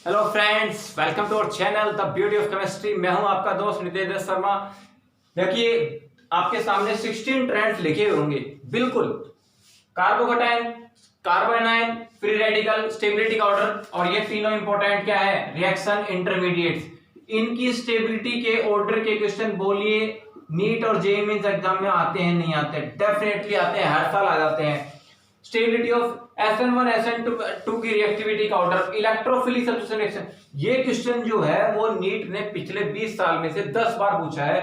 Hello friends, welcome to our channel the beauty of chemistry. मैं हूं आपका दोस्त नितेश शर्मा। देखिए, आपके सामने 16 ट्रेंड्स लिखे हुए होंगे। बिल्कुल कार्बोकटाइन, कार्बोनाइन, फ्री रेडिकल, स्टेबिलिटी का ऑर्डर, और ये तीनों इंपॉर्टेंट क्या है, रिएक्शन इंटरमीडिएट्स। इनकी स्टेबिलिटी के ऑर्डर के क्वेश्चन बोलिए नीट और जेईई मेंस एग्जाम में आते हैं नहीं आते? डेफिनेटली आते हैं, हर साल आ जाते हैं। स्टेबिलिटी ऑफ SN1 SN2 की रिएक्टिविटी का ऑर्डर, इलेक्ट्रोफिलिक सब्स्टिट्यूशन रिएक्शन। ये क्वेश्चन जो है वो नीट ने पिछले 20 साल में से 10 बार पूछा है।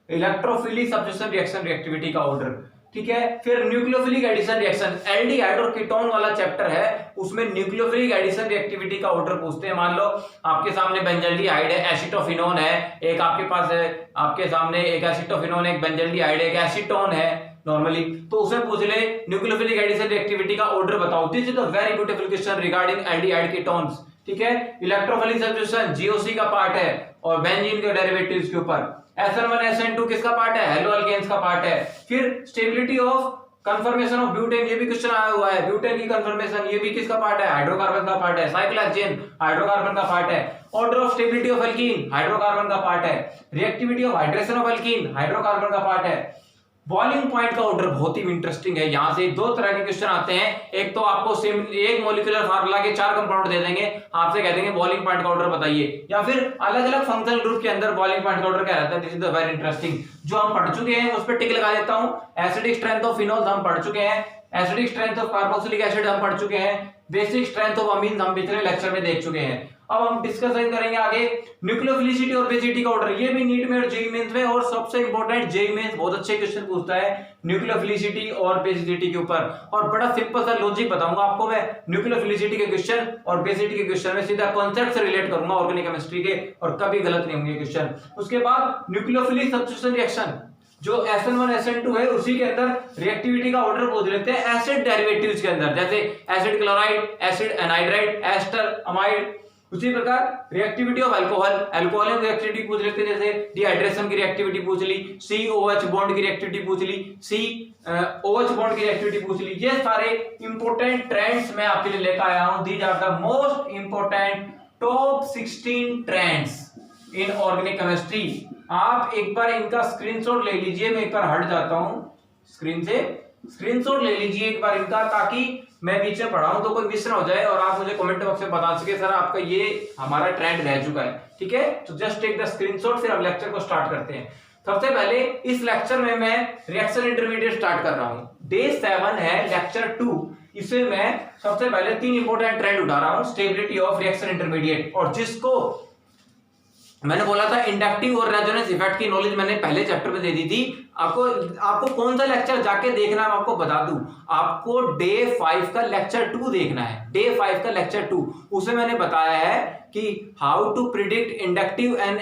इलेक्ट्रोफिलिक सब्स्टिट्यूशन रिएक्शन रिएक्टिविटी का ऑर्डर, ठीक है। फिर न्यूक्लियोफिलिक एडिशन रिएक्शन, एल्डिहाइड और कीटोन वाला चैप्टर है, उसमें न्यूक्लियोफिलिक एडिशन रिएक्टिविटी का ऑर्डर पूछते हैं। मान लो आपके सामने बेंजल्डिहाइड है, एसिटोफिनोन है, एक आपके पास है, आपके सामने एक एसिटोफिनोन, एक बेंजल्डिहाइड, एक एसीटोन है नॉर्मली, तो उसमें पूछ ले न्यूक्लियोफिलिक एडिशन रिएक्टिविटी का ऑर्डर बताओ। This is a very beautiful question regarding aldehyde ketones, ठीक है। इलेक्ट्रोफिलिक सब्स्टिट्यूशन जीओसी का पार्ट है और बेंजीन के डेरिवेटिव्स के ऊपर। SN1 SN2 किसका पार्ट है, हेलो अल्केन्स का पार्ट है। फिर stability of confirmation of butane, ये भी क्वेश्चन आया हुआ है। ब्यूटेन की कंफर्मेशन, ये भी किसका पार्ट है, हाइड्रोकार्बन का पार्ट है। साइक्लोहेक्सेन हाइड्रोकार्बन का पार्ट है। Order of stability of alkene, hydrocarbon का पार्ट है। Reactivity of hydration of alkene, hydrocarbon का पार्ट है। बॉइलिंग पॉइंट का ऑर्डर बहुत ही इंटरेस्टिंग है। यहां से दो तरह के क्वेश्चन आते हैं। एक तो आपको सेम एक मॉलिक्यूलर फार्मूला के 4 कंपाउंड दे देंगे, आपसे कह देंगे बॉइलिंग पॉइंट का ऑर्डर बताइए, या फिर अलग अलग फंक्शनल ग्रुप के अंदर बॉइलिंग पॉइंट का ऑर्डर क्या रहता है। This is the very interesting, जो हम पढ़ चुके हैं उस पर टिक लगा देता हूं। एसिडिक स्ट्रेंथ ऑफ फिनोल हम पढ़ चुके हैं, acidic strength of carboxylic acid हम पढ़ चुके हैं, बेसिक स्ट्रेंथ ऑफ अमीन हम पिछले लेक्चर में देख चुके हैं। अब हम डिस्कशन करेंगे आगे न्यूक्लियोफिलिसिटी और बेसिसिटी का ऑर्डर। ये भी नीट में और जेईई मेंस में, और सबसे इंपॉर्टेंट जेईई मेंस बहुत अच्छे क्वेश्चन पूछता है न्यूक्लियोफिलिसिटी और बेसिसिटी के ऊपर। और बड़ा सिंपल सा लॉजिक बताऊंगा आपको मैं न्यूक्लियोफिलिसिटी के क्वेश्चन और बेसिसिटी के क्वेश्चन में, सीधा कॉन्सेप्ट से रिलेट करूंगा ऑर्गेनिक केमिस्ट्री के, और कभी गलत नहीं होंगे क्वेश्चन। उसके बाद न्यूक्लियोफिलिक सब्स्टिट्यूशन रिएक्शन, जो SN1 SN2 है उसी के अंदर रिएक्टिविटी का ऑर्डर पूछ लेते हैं एसिड डेरिवेटिव्स के अंदर, जैसे acid chloride, acid anhydride, ester amide. उसी प्रकार रिएक्टिविटी ऑफ अल्कोहल, अल्कोहल की रिएक्टिविटी पूछ लेते हैं, जैसे डिहाइड्रेशन की रिएक्टिविटी पूछ ली, COH बॉन्ड की रिएक्टिविटी पूछ ली, COH बॉन्ड की रिएक्टिविटी पूछ ली। ये सारे इंपॉर्टेंट ट्रेंड्स मैं आपके लिए लेकर आया हूं। These are the most important top 16 trends in organic chemistry. आप एक बार इनका स्क्रीनशॉट ले लीजिए, मैं एक बार हट जाता हूं स्क्रीन से, स्क्रीनशॉट ले लीजिए एक बार इनका, ताकि मैं बीच में पढ़ाऊं तो कोई मिस ना हो जाए और आप मुझे कमेंट बॉक्स में बता सके सर आपका ये हमारा ट्रेंड रह चुका है, ठीक है। तो जस्ट टेक द स्क्रीनशॉट, फिर हम लेक्चर को स्टार्ट करते हैं। सबसे पहले इस लेक्चर में मैं रिएक्शन इंटरमीडिएट स्टार्ट कर रहा हूं। डे 7 है, लेक्चर 2। इसमें मैं सबसे पहले 3 इंपॉर्टेंट ट्रेंड उठा रहा हूं, स्टेबिलिटी ऑफ रिएक्शन इंटरमीडिएट, और जिसको मैंने बोला था इंडक्टिव और रेजोनेंस इफेक्ट की नॉलेज मैंने पहले चैप्टर में दे दी थी। आपको कौन सा लेक्चर जाके देखना है मैं आपको बता दूं। आपको डे 5 का लेक्चर 2 देखना है, डे 5 का लेक्चर 2। उसमें मैंने बताया है कि how to predict inductive and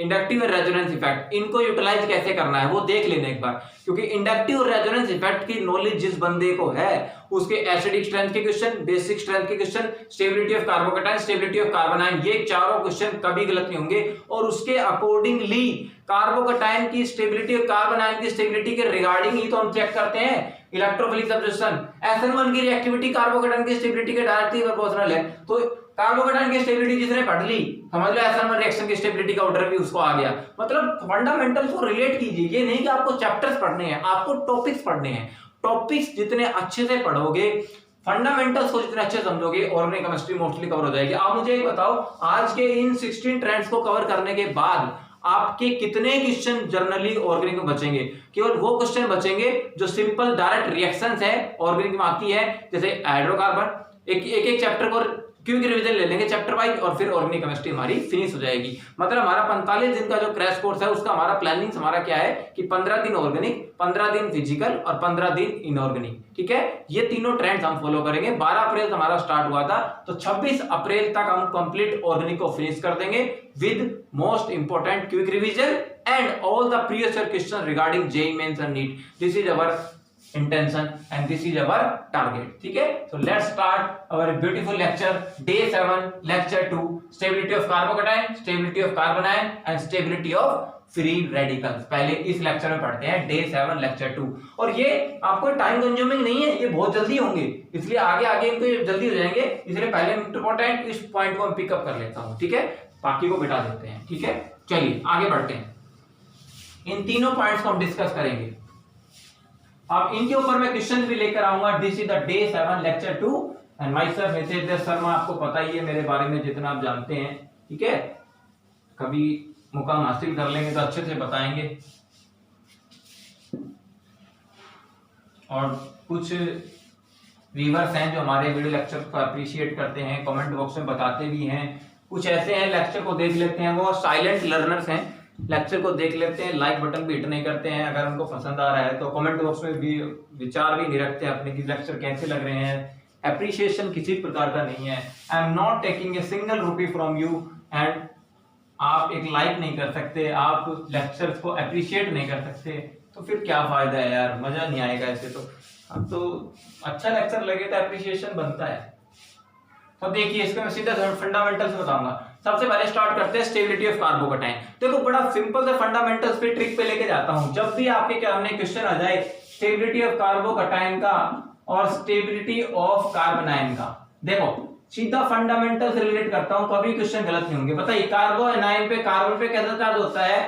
resonance effect, इनको यूटिलाइज कैसे करना है वो देख लेना एक बार, क्योंकि इंडक्टिव और रेजोनेंस इफेक्ट की नॉलेज जिस बंदे को है उसके एसिडिक स्ट्रेंथ के क्वेश्चन, बेसिक स्ट्रेंथ के question, stability of carbocation, stability of carbanion, ये चारों क्वेश्चन कभी गलत नहीं होंगे। और उसके अकॉर्डिंगली कार्बोकटाइन की स्टेबिलिटी और कार्बोनाइन की स्टेबिलिटी के रिगार्डिंग ही तो हम चेक करते हैं इलेक्ट्रोफिलिक सब्स्टिट्यूशन। SN1 की रिएक्टिविटी कार्बोकटाइन की स्टेबिलिटी के डायरेक्टली प्रोपोर्शनल है, तो कार्बोकटाइन की स्टेबिलिटी जिसने पढ़ ली, समझ लो SN1 रिएक्शन की स्टेबिलिटी का ऑर्डर भी उसको आ गया। मतलब फंडामेंटल्स को रिलेट कीजिए, ये नहीं कि आपको चैप्टर्स पढ़ने हैं, आपको टॉपिक्स पढ़ने हैं। टॉपिक्स जितने अच्छे से पढ़ोगे, फंडामेंटल्स को जितने अच्छे समझोगे, ऑर्गेनिक केमिस्ट्री मोस्टली कवर हो जाएगी। आप मुझे एक बताओ, आज के इन 16 ट्रेंड्स को कवर करने के बाद आपके कितने क्वेश्चन जनरली ऑर्गेनिक में बचेंगे? केवल वो क्वेश्चन बचेंगे जो सिंपल डायरेक्ट रिएक्शंस है ऑर्गेनिक में आती है, जैसे हाइड्रोकार्बन। एक चैप्टर को क्विक रिवीजन ले लेंगे चैप्टर वाइज, और फिर ऑर्गेनिक केमिस्ट्री हमारी फिनिश हो जाएगी। मतलब हमारा 45 दिन का जो क्रैश कोर्स है उसका हमारा प्लानिंग हमारा क्या है कि 15 दिन ऑर्गेनिक, 15 दिन फिजिकल और 15 दिन इनऑर्गेनिक, ठीक है। ये तीनों ट्रेंड्स हम फॉलो करेंगे। 12 अप्रैल हमारा स्टार्ट हुआ था, तो 26 अप्रैल तक हम कंप्लीट ऑर्गेनिक को फिनिश कर देंगे with most important quick revision and all the previous year question regarding JEE Mains and NEET. This is our intention and this is our target, ठीक है। So let's start our beautiful lecture, day 7 lecture 2, stability of carbocation, stability of carbanion and stability of free radicals. पहले इस lecture में पढ़ते हैं, day 7 lecture 2। और ये आपको टाइम कंज्यूमिंग नहीं है, ये बहुत जल्दी होंगे, इसलिए आगे आगे इनको जल्दी हो जाएंगे, इसलिए पहले इंपॉर्टेंट इस पॉइंट को पिकअप कर लेता हूं, ठीक है, बाकी को बिठा देते हैं, ठीक है। चलिए आगे बढ़ते हैं, इन तीनों पॉइंट्स को हम डिस्कस करेंगे। अब इनके ऊपर मैं क्वेश्चन भी लेकर आऊंगा। This is the day 7 lecture 2 and myself Nitesh Dutt Sharma. आपको पता ही है मेरे बारे में जितना आप जानते हैं, ठीक है, कभी मुकाम हासिल कर लेंगे तो अच्छे से बताएंगे। और कुछ व्यूअर्स हैं जो हमारे वीडियो लेक्चर को अप्रिशिएट करते हैं, कमेंट बॉक्स में बताते भी हैं। कुछ ऐसे हैं लेक्चर को देख लेते हैं, वो साइलेंट लर्नर्स हैं, लेक्चर को देख लेते हैं, लाइक बटन भी हिट नहीं करते हैं। अगर उनको पसंद आ रहा है तो कमेंट बॉक्स में भी विचार भी नहीं रखते अपने कि लेक्चर कैसे लग रहे हैं। एप्रिशिएशन किसी प्रकार का नहीं है। I am not taking a single rupee from you and आप एक लाइक नहीं कर सकते, आप लेक्चर्स को अप्रिशिएट नहीं कर सकते, तो फिर क्या फायदा है यार, मजा नहीं आएगा ऐसे। तो अब तो अच्छा लेक्चर लगे तो अप्रिशिएशन बनता है। तो देखिए इसको मैं सीधा फंडामेंटल्स बताऊंगा। सबसे पहले स्टार्ट करते हैं स्टेबिलिटी ऑफ कार्बोकैटायन। देखो बड़ा सिंपल से फंडामेंटल्स पे ट्रिक पे लेके जाता हूं। जब भी आपके सामने क्वेश्चन आ जाए स्टेबिलिटी ऑफ कार्बोकैटायन का और स्टेबिलिटी ऑफ कार्बोनाइन का, देखो सीधा फंडामेंटल से रिलेट करता हूं, कभी क्वेश्चन गलत नहीं होंगे। बताइए कार्बोनाइन पे कार्बन पे कैसा चार्ज होता है,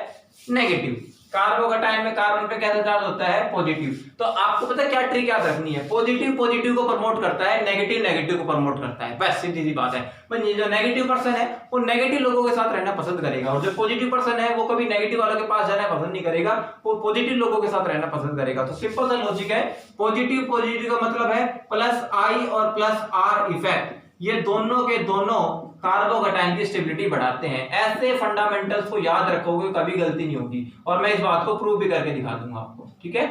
नेगेटिव। कार्बोकैटायन में कार्बन पे कैसा चार्ज होता है, पॉजिटिव। तो आपको पता है क्या ट्रिक याद रखनी है, पॉजिटिव पॉजिटिव को प्रमोट करता है, नेगेटिव नेगेटिव को प्रमोट करता है, बस सीधी सी बात है। भाई जो नेगेटिव पर्सन है वो नेगेटिव लोगों के साथ रहना पसंद करेगा, और जो पॉजिटिव पर्सन है वो कभी नेगेटिव वालों के पास जाना पसंद नहीं करेगा, वो पॉजिटिव लोगों के साथ रहना पसंद करेगा। तो सिंपल सा लॉजिक है, पॉजिटिव पॉजिटिव का मतलब है प्लस आई और प्लस आर इफेक्ट, ये दोनों के दोनों कार्बोकैटायन की स्टेबिलिटी बढ़ाते हैं। ऐसे फंडामेंटल्स को याद रखोगे, कभी गलती नहीं होगी, और मैं इस बात को प्रूव भी करके दिखा दूंगा आपको, ठीक है।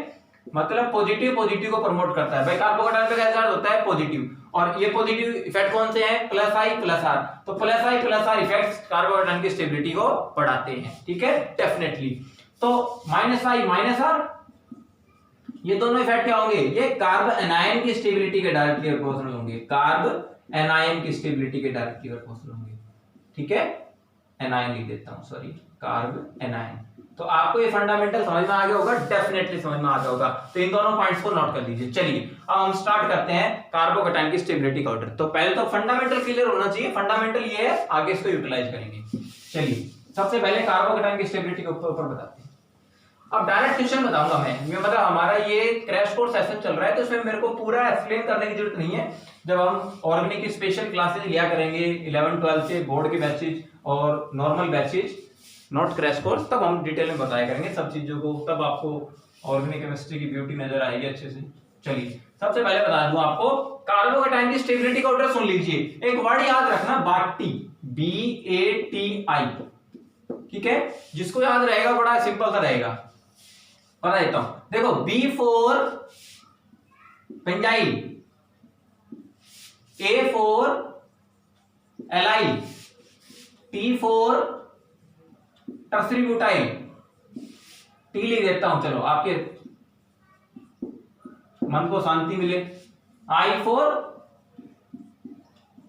मतलब पॉजिटिव पॉजिटिव को प्रमोट करता है। भाई कार्बोकैटायन पे कैसा चार्ज होता है, पॉजिटिव, और ये पॉजिटिव इफेक्ट कौन से हैं, प्लस आई प्लस आर। तो plus I plus R effects carbocation की स्टेबिलिटी को बढ़ाते हैं, ठीक है, डेफिनेटली। तो माइनस आई माइनस आर, ये दोनों इफेक्ट क्या होंगे, ये कार्ब एनायन की स्टेबिलिटी के डायरेक्टली प्रोपोर्शनल होंगे, कार्ब एनायन की स्टेबिलिटी के डायरेक्टली प्रोपोर्शनल होंगे, ठीक है। एनायन लिख देता हूं, सॉरी, कार्ब एनायन। तो आपको ये फंडामेंटल समझ में आ गया होगा, डेफिनेटली समझ में आ गया होगा। तो इन दोनों पॉइंट्स को नोट कर लीजिए। चलिए अब हम स्टार्ट करते हैं कार्बोकैटायन की स्टेबिलिटी का ऑर्डर। तो पहले तो फंडामेंटल क्लियर होना चाहिए, फंडामेंटल ये है, आगे इसको यूटिलाइज करेंगे। चलिए सबसे पहले कार्बोकैटायन की स्टेबिलिटी के ऊपर बताते हैं। अब डायरेक्ट क्वेश्चन बताऊंगा मैं मतलब हमारा ये क्रैश कोर्स सेशन चल रहा है, तो इसमें मेरे को पूरा एक्सप्लेन करने की जरूरत नहीं है। जब हम ऑर्गेनिक की स्पेशल क्लासेस लिया करेंगे 11-12 से, बोर्ड के बैचेज और normal batches, not crash course, तब हम डिटेल में बताया करेंगे सब चीजों को, तब आपको ऑर्गेनिक केमिस्ट्री की ब्यूटी नजर आएगी अच्छे से। चलिए सबसे पहले बता दूं आपको कार्बोकैटायन की स्टेबिलिटी का ऑर्डर सुन लीजिए। एक वर्ड याद रखना, बाटी, BATI, ठीक है, जिसको याद रहेगा बड़ा सिंपल सा रहेगा, बता देता हूं। देखो B for benzyl, A for allyl, T for tertiary butyl, T लिख देता हूं, चलो आपके मन को शांति मिले। I for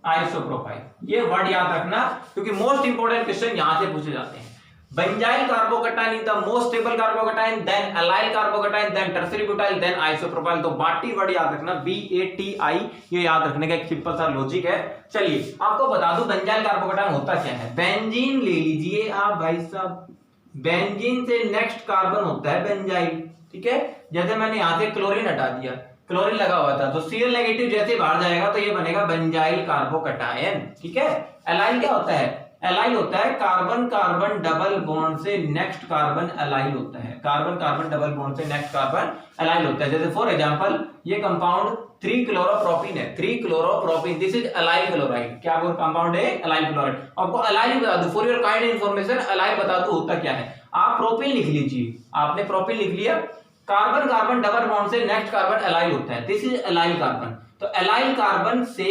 isopropyl. ये वर्ड याद रखना क्योंकि मोस्ट इंपोर्टेंट क्वेश्चन यहां से पूछे जाते हैं। Benzyl carbocation is the most stable carbocation, then allyl carbocation, then tertiary butyl, then isopropyl. तो बाटी वर्ड याद रखना, BATI, ये याद रखने का एक सिंपल सा लॉजिक है। चलिए आपको बता दूं बेंजाइल कार्बोकैटायन होता क्या है। बेंजीन ले लीजिए आप भाई साहब, बेंजीन से नेक्स्ट कार्बन होता है बेंजाइल, ठीक है। जैसे मैंने यहां से क्लोरीन हटा दिया, क्लोरीन लगा हुआ था, तो Cl नेगेटिव जैसे बाहर जाएगा तो ये बनेगा बेंजाइल कार्बोकैटायन, ठीक है। एलाइल क्या होता है, एलाइल होता है कार्बन कार्बन डबल बॉन्ड से नेक्स्ट कार्बन एलाइल होता है, कार्बन कार्बन डबल बॉन्ड से नेक्स्ट कार्बन एलाइल होता है। जैसे फॉर एग्जांपल ये कंपाउंड 3-क्लोरोप्रोपीन है, 3-क्लोरोप्रोपीन, दिस इज एलाइल क्लोराइड। क्या वो कंपाउंड है, एलाइल क्लोराइड। आपको एलाइल बता दूं, for your kind information, allyl बता दूं होता क्या है। आप प्रोपीन लिख लीजिए, आपने प्रोपीन लिख लिया, कार्बन कार्बन डबल बॉन्ड से नेक्स्ट कार्बन एलाइल होता है, दिस इज एलाइल कार्बन। तो एलाइल कार्बन से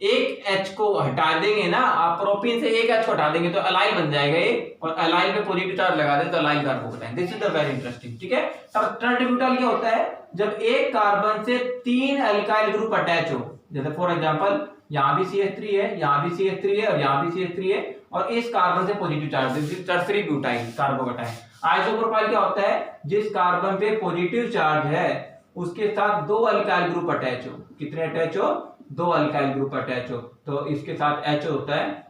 एक H को हटा देंगे ना, आप प्रोपीन से एक H को हटा देंगे तो एलाइल बन जाएगा ये, और एलाइल पे पॉजिटिव चार्ज लगा दे तो allyl carbocation. This is the very interesting, ठीक है। टर्सरी ब्यूटाइल क्या होता है, जब एक कार्बन से 3 अल्काइल ग्रुप अटैच हो, जैसे फॉर एग्जांपल यहाँ भी CH3 है, यहाँ भी CH3 है और यहाँ भी CH3 है और इस कार्बन से positive charge tertiary butyl carbocation. Isopropyl क्या होता है, जिस कार्बन पे पॉजिटिव चार्ज है उसके साथ दो अल्काइल ग्रुप अटैच हो। कितने अटैच हो, दो अल्काइल ग्रुप अटैच हो, तो इसके साथ H होता है,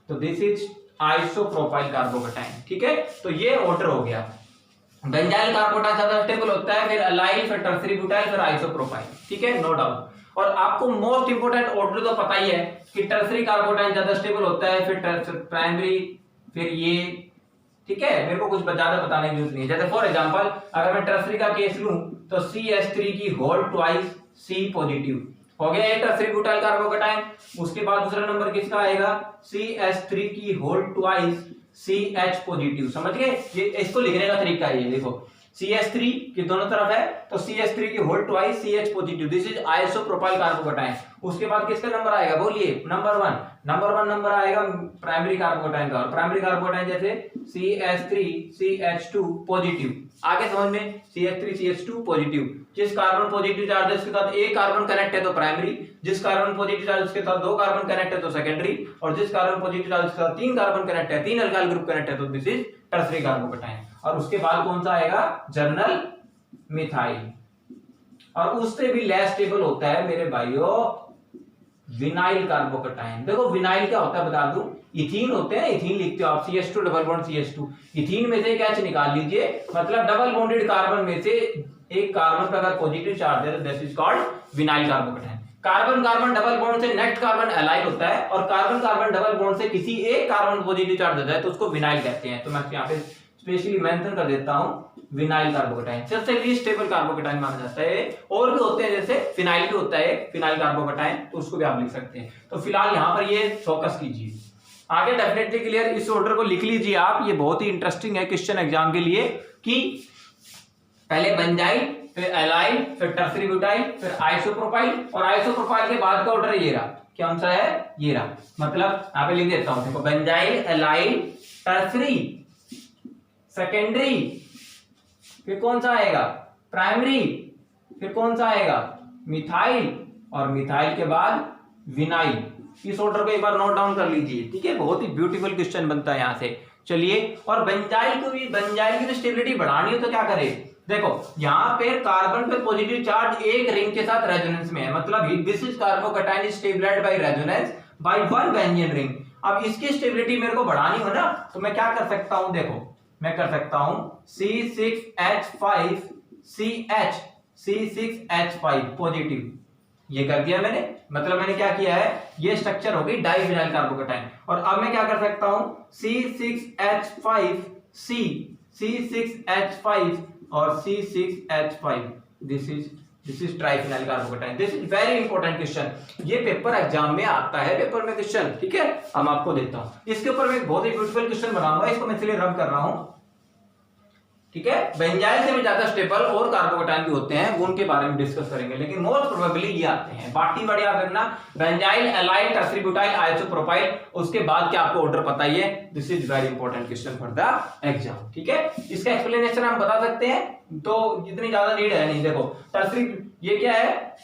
तो दिस इज आइसोप्रोपाइल कार्बोकेटाइन। ठीक है, तो ये ऑर्डर हो गया। बेंजाइल कार्बोकेटाइन ज्यादा स्टेबल होता है, फिर अलाइल, फिर टर्सरी ब्यूटाइल, फिर आइसोप्रोपाइल। ठीक है, नो डाउट। और आपको मोस्ट इंपोर्टेंट ऑर्डर तो पता ही है कि टर्सरी कार्बोकेटाइन ज्यादा स्टेबल होता है, फिर प्राइमरी, फिर ये। ठीक है, मेरे को कुछ ज्यादा बताने की जरूरत नहीं है। जैसे फॉर एग्जांपल अगर मैं टर्सरी का केस लूं तो CH3 की होल ट्वाइस C पॉजिटिव हो गया, ये टर्सरी ब्यूटाइल कार्बोकेटाइन। उसके बाद दूसरा नंबर किसका आएगा, CH3 की होल ट्वाइस CH पॉजिटिव। समझ गए, ये इसको लिखने का तरीका है। ये देखो CH3 की दोनों तरफ है तो CH3 की whole twice CH positive, this is isopropyl carbocation. उसके बाद किसका नंबर आएगा, बोलिए, नंबर वन नंबर आएगा प्राइमरी कार्बोकेटाइन का। और प्राइमरी कार्बोकेटाइन जैसे CH3 CH2 पॉजिटिव, आगे समझ में, CH3 CH2 पॉजिटिव। जिस कार्बन पॉजिटिव चार्ज है उसके साथ एक कार्बन कनेक्ट है तो प्राइमरी, जिस कार्बन पॉजिटिव चार्ज उसके साथ दो कार्बन कनेक्ट है तो सेकेंडरी, और जिस कार्बन पॉजिटिव चार्ज उसके साथ तीन कार्बन कनेक्ट है, तीन अल्काइल ग्रुप कनेक्ट है तो दिस इज टर्सरी कार्बोकेटाइन। और उसके बाद कौन सा आएगा, जर्नल मिथाइल। और उससे भी लेस स्टेबल होता है मेरे भाइयों विनाइल कार्बोकेटाइन। देखो विनाइल क्या होता है बता दूं, इथीन होते हैं, इथीन लिखते हो आप, CH2 double bond CH2, ethene में से एक H निकाल लीजिए, मतलब डबल बॉन्डेड कार्बन में से एक कार्बन पे अगर पॉजिटिव चार्ज है तो this is called vinyl carbocation. Carbon carbon double bond से नेक्स्ट कार्बन एलाइल होता है, और कार्बन कार्बन डबल बॉन्ड से किसी एक कार्बन पॉजिटिव चार्ज होता है तो उसको विनाइल कहते हैं। तो मैं यहाँ पे स्पेशली मेंशन कर देता हूं विनाइल कार्बोकेटाइन, सबसे लीस्ट स्टेबल कार्बोकेटाइन माना जाता है। और भी होते हैं, जैसे फिनाइल भी होता है, फिनाइल कार्बोकेटाइन, तो उसको भी आप लिख सकते हैं। तो फिलहाल यहाँ पर ये फोकस कीजिए, आगे डेफिनेटली क्लियर। इस ऑर्डर को लिख लीजिए आप, ये बहुत ही इंटरेस्टिंग है क्वेश्चन एग्जाम के लिए, कि पहले बेंजाइल, फिर एलाइल, फिर टर्सरी ब्यूटाइल, फिर आइसोप्रोपाइल, और आइसोप्रोपाइल के बाद का ऑर्डर ये रहा, कौन सा है, ये रहा। मतलब यहाँ पे लिख देता हूं, देखो बेंजाइल, एलाइल, टर्सरी, सेकेंडरी, फिर कौन सा आएगा, प्राइमरी, फिर कौन सा आएगा, मिथाइल, और मिथाइल के बाद विनाइल। इस ऑर्डर को एक बार नोट डाउन कर लीजिए। ठीक है, बहुत ही ब्यूटीफुल क्वेश्चन बनता है यहाँ से। चलिए, और बेंजाइल की भी स्टेबिलिटी बढ़ानी हो तो क्या करे, देखो यहाँ पे कार्बन पे पॉजिटिव चार्ज एक रिंग के साथ रेजोनेंस में है, मतलब this is carbocation is stabilised by resonance by one benzene ring. अब इसकी स्टेबिलिटी मेरे को बढ़ानी हो ना, तो मैं क्या कर सकता हूं, देखो मैं कर सकता हूं C6H5CH, C6H5 पॉजिटिव, ये कर दिया मैंने। मतलब मैंने क्या किया है, ये स्ट्रक्चर होगी डाइविनाइल कार्बोकेटाइन। और अब मैं क्या कर सकता हूं, C6H5C, C6H5 और C6H5, this is triphenyl carbocation. This is very important question, ये पेपर एग्जाम में आता है, पेपर में क्वेश्चन। ठीक है, हम आपको देता हूं, इसके ऊपर मैं एक बहुत ही ब्यूटीफुल क्वेश्चन बनाऊंगा, इसको मैं इसलिए रब कर रहा हूं। ठीक है, बेंजाइल से भी ज्यादा स्टेबल और कार्बोकेटाइन भी होते हैं, वो उनके बारे में डिस्कस करेंगे, लेकिन मोस्ट प्रोबेबली ये आते हैं। बाकी बढ़िया याद रखना, benzyl, allyl, tertiary butyl, isopropyl, उसके बाद क्या आपको ऑर्डर पता ही है। This is very important question for the exam. ठीक है, इसका एक्सप्लेनेशन हम बता सकते हैं, तो जितनी ज्यादा नीड है नहीं। देखो टर्सरी ये क्या है,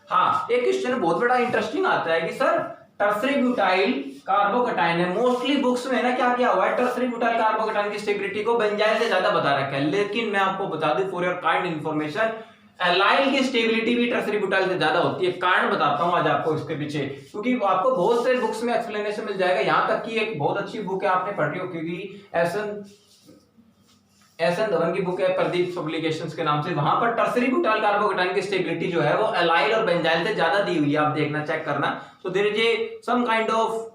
हाँ एक क्वेश्चन बहुत बड़ा इंटरेस्टिंग आता है कि सर टर्सरी ब्यूटाइल कार्बोकेटाइन है, मोस्टली बुक्स में ना क्या किया हुआ है, टर्सरी ब्यूटाइल कार्बोकेटाइन की स्टेबिलिटी को बेंजाइल से ज्यादा बता रखा है। लेकिन मैं आपको बता दूं for your kind information, allyl की स्टेबिलिटी भी टर्सरी ब्यूटाइल से ज्यादा होती है। कारण बताता हूं आज आपको इसके पीछे, क्योंकि आपको बहुत से बुक्स में एक्सप्लेनेशन मिल जाएगा। यहां तक कि एक बहुत अच्छी बुक है, आपने पढ़ी हो, क्योंकि एसएन धवन की बुक है प्रदीप पब्लिकेशंस के नाम से, वहां पर टर्सरी ब्यूटाइल कार्बोकेटाइन की स्टेबिलिटी जो है वो एलाइल और बेंजाइल से ज्यादा दी हुई है। आप देखना, चेक करना। तो there is a some kind of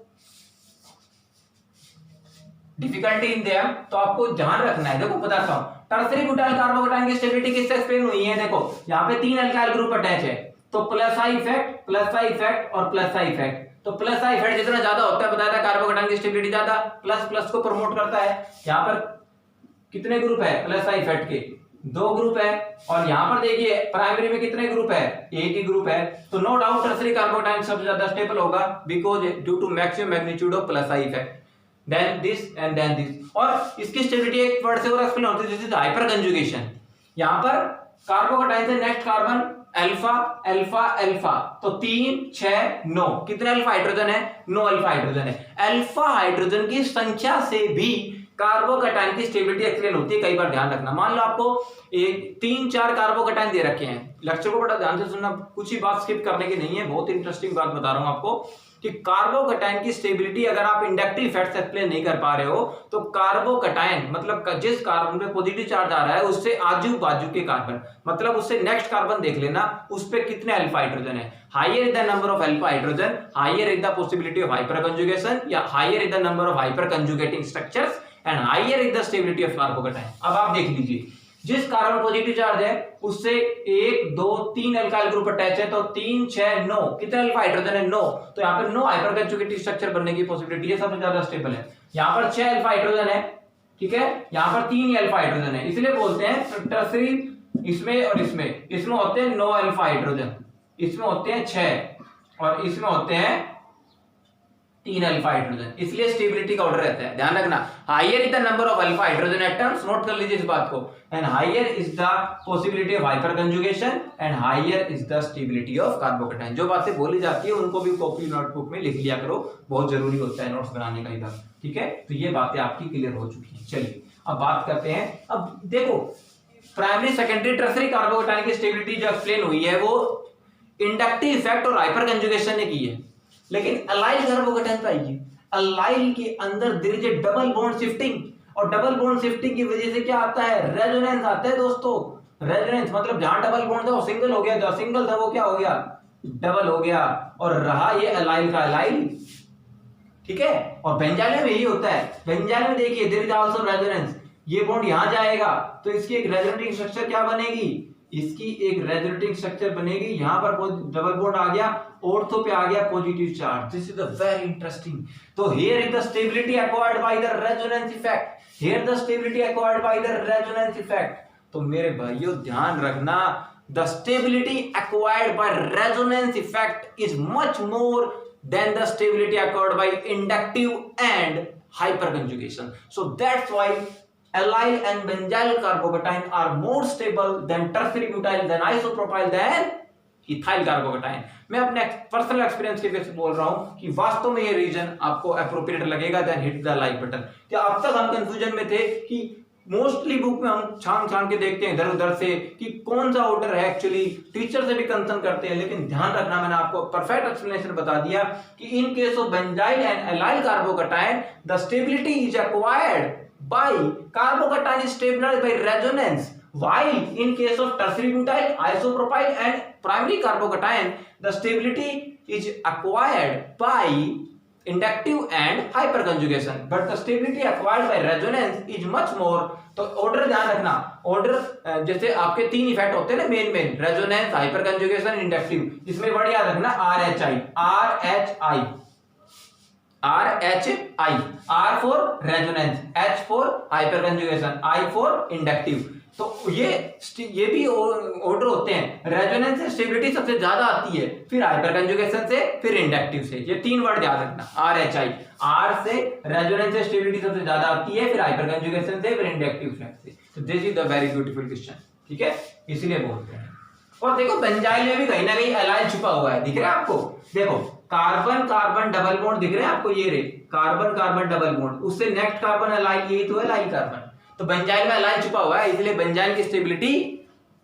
difficulty in there, तो आपको ध्यान रखना है। देखो बताता हूं, टर्सरी ब्यूटाइल कार्बोकेटाइन की स्टेबिलिटी किससे एक्सप्लेन हुई है, देखो यहाँ पे तीन अल्काइल ग्रुप अटैच है, तो प्लस आई इफेक्ट और प्लस आई इफेक्ट। तो प्लस आई इफेक्ट जितना ज्यादा होता है, बताया था कार्बोकेटाइन की स्टेबिलिटी ज्यादा, प्लस प्लस को प्रमोट करता है। यहाँ पर कितने ग्रुप है प्लस आई इफेक्ट के, दो ग्रुप है। और यहां पर देखिए प्राइमरी में कितने ग्रुप है, एक ही ग्रुप है। तो नो डाउट टर्सरी कार्बोकेटाइन सबसे ज्यादा स्टेबल होगा, because due to maximum magnitude of plus I effect, then this and then this. और इसकी स्टेबिलिटी एक वर्ड से और एक्सप्लेन होती है, दिस इज हाइपर कंजुगेशन। यहां पर कार्बोकेटाइन से next carbon alpha alpha alpha, तो 3 6 9, कितने अल्फा हाइड्रोजन है? 9 अल्फा हाइड्रोजन है। अल्फा हाइड्रोजन की संख्या से भी कार्बोकैटायन की स्टेबिलिटी एक्सप्लेन होती है। कई बार ध्यान रखना, मान लो आपको एक 3-4 कार्बोकैटायन दे रखे हैं, लेक्चर को बड़ा ध्यान से सुनना, कुछ ही बात स्किप करने की नहीं है, बहुत इंटरेस्टिंग बात बता रहा हूं आपको कि कार्बोकैटायन की स्टेबिलिटी अगर आप इंडक्टिव इफेक्ट से एक्सप्लेन नहीं कर पा रहे हो तो कार्बोकैटायन मतलब जिस कार्बन पे पॉजिटिव चार्ज आ रहा है उससे आजू बाजू के कार्बन, मतलब उससे नेक्स्ट कार्बन देख लेना, उस पे कितने अल्फा हाइड्रोजन है। Higher is the number of alpha hydrogen, higher is the possibility of hyperconjugation, या higher is the number of hyperconjugating structures and higher is the stability of carbocation. अब आप देख लीजिए, जिस carbon positive charge है उससे 1 2 3 alkyl group attach है, तो 3 6 9, कितने अल्फा हाइड्रोजन है? 9, तो यहाँ पर 9 हाइपर कंजुगेटिव स्ट्रक्चर बनने की पॉसिबिलिटी है, सबसे ज्यादा स्टेबल है। यहाँ पर 6 अल्फा हाइड्रोजन है, ठीक है, यहाँ पर 3 अल्फा हाइड्रोजन है, इसलिए बोलते हैं टर्सरी इसमें और इसमें होते हैं 9 अल्फा हाइड्रोजन, इसमें होते हैं 6 और इसमें होते हैं 3 अल्फा हाइड्रोजन, इसलिए स्टेबिलिटी का ऑर्डर रहता है। ध्यान रखना, higher is the number of alpha hydrogen atoms, note कर लीजिए इस बात को, and higher is the possibility of hyperconjugation and higher is the stability of carbocation. जो बातें बोली जाती है उनको भी कॉपी नोटबुक में लिख लिया करो, बहुत जरूरी होता है नोट्स बनाने का इधर, ठीक है। तो ये बातें आपकी क्लियर हो चुकी है। चलिए अब बात करते हैं, अब देखो प्राइमरी सेकेंडरी टर्सरी कार्बोकैटायन की स्टेबिलिटी जो एक्सप्लेन हुई है वो इंडक्टिव इफेक्ट और हाइपर कंजुगेशन ने की है, लेकिन अलाइल कार्बोकैटायन पे आइए, अलाइल के अंदर there is a double bond shifting, और डबल बॉन्ड शिफ्टिंग की वजह से क्या आता है? रेजोनेंस आता है दोस्तों। रेजोनेंस मतलब जहां डबल बॉन्ड था वो सिंगल हो गया, जहां सिंगल था वो क्या हो गया? डबल हो गया, और रहा ये अलाइल का अलाइल, ठीक है। और बेंजाइल में यही होता है, बेंजाइल में देखिए देयर इज आल्सो रेजोनेंस, ये बॉन्ड यहां जाएगा तो इसकी एक रेजोनेटिंग स्ट्रक्चर क्या बनेगी? इसकी एक रेजोनेटिंग स्ट्रक्चर बनेगी, यहां पर डबल बॉन्ड आ गया, ऑर्थो पे आ गया positive charge. This is the very interesting. तो here is the stability acquired by the resonance effect, here the stability acquired by the resonance effect. तो मेरे भाइयों ध्यान रखना, the stability acquired by resonance effect is much more than the stability acquired by inductive and hyperconjugation. So that's why allyl and benzyl carbocation are more stable than tertiary butyl than isopropyl than ethyl carbocation। मैं अपने personal experience के base पे बोल रहा हूं कि वास्तव में ये रीजन आपको एप्रोप्रिएट लगेगा, then hit the like button. क्या अब तक हम कंफ्यूजन में थे कि मोस्टली बुक में हम छान के देखते हैं इधर उधर से कि कौन सा ऑर्डर है, एक्चुअली टीचर से भी कंसर्न करते हैं, लेकिन ध्यान रखना मैंने आपको परफेक्ट एक्सप्लेनेशन बता दिया कि in case of benzyl and allyl carbocation the stability is acquired by carbocation is stabilized by resonance, while in case of tertiary butyl, isopropyl and primary carbocation the stability is acquired by inductive and hyperconjugation, but the stability acquired by resonance is much more। तो order ध्यान रखना, order जैसे आपके 3 effect होते हैं ना main resonance, hyper conjugation, inductive, इसमें word याद रखना RHI, RHI, R for resonance, H for hyper conjugation, I for inductive. तो ये भी ऑर्डर होते हैं, रेजोनेंस से स्टेबिलिटी सबसे ज्यादा आती है, फिर हाइपर कंजुगेशन से, फिर इंडक्टिव से। ये 3 वर्ड याद रखना, RHI, R से रेजोनेंस से स्टेबिलिटी सबसे ज्यादा आती है, फिर हाइपर कंजुगेशन से, फिर इंडक्टिव से। तो this is the very beautiful question, ठीक है, इसलिए बोलते हैं। और देखो बेंजाइल में भी कहीं ना कहीं अलाइल छुपा हुआ है, दिख रहा है आपको? देखो कार्बन कार्बन डबल बॉन्ड दिख रहे हैं आपको, ये रे कार्बन कार्बन डबल बॉन्ड, उससे नेक्स्ट कार्बन अलाइल, यही तो है अलाइल कार्बन। तो बेंजाइल में अलाइल छुपा हुआ है, इसलिए बेंजाइल की स्टेबिलिटी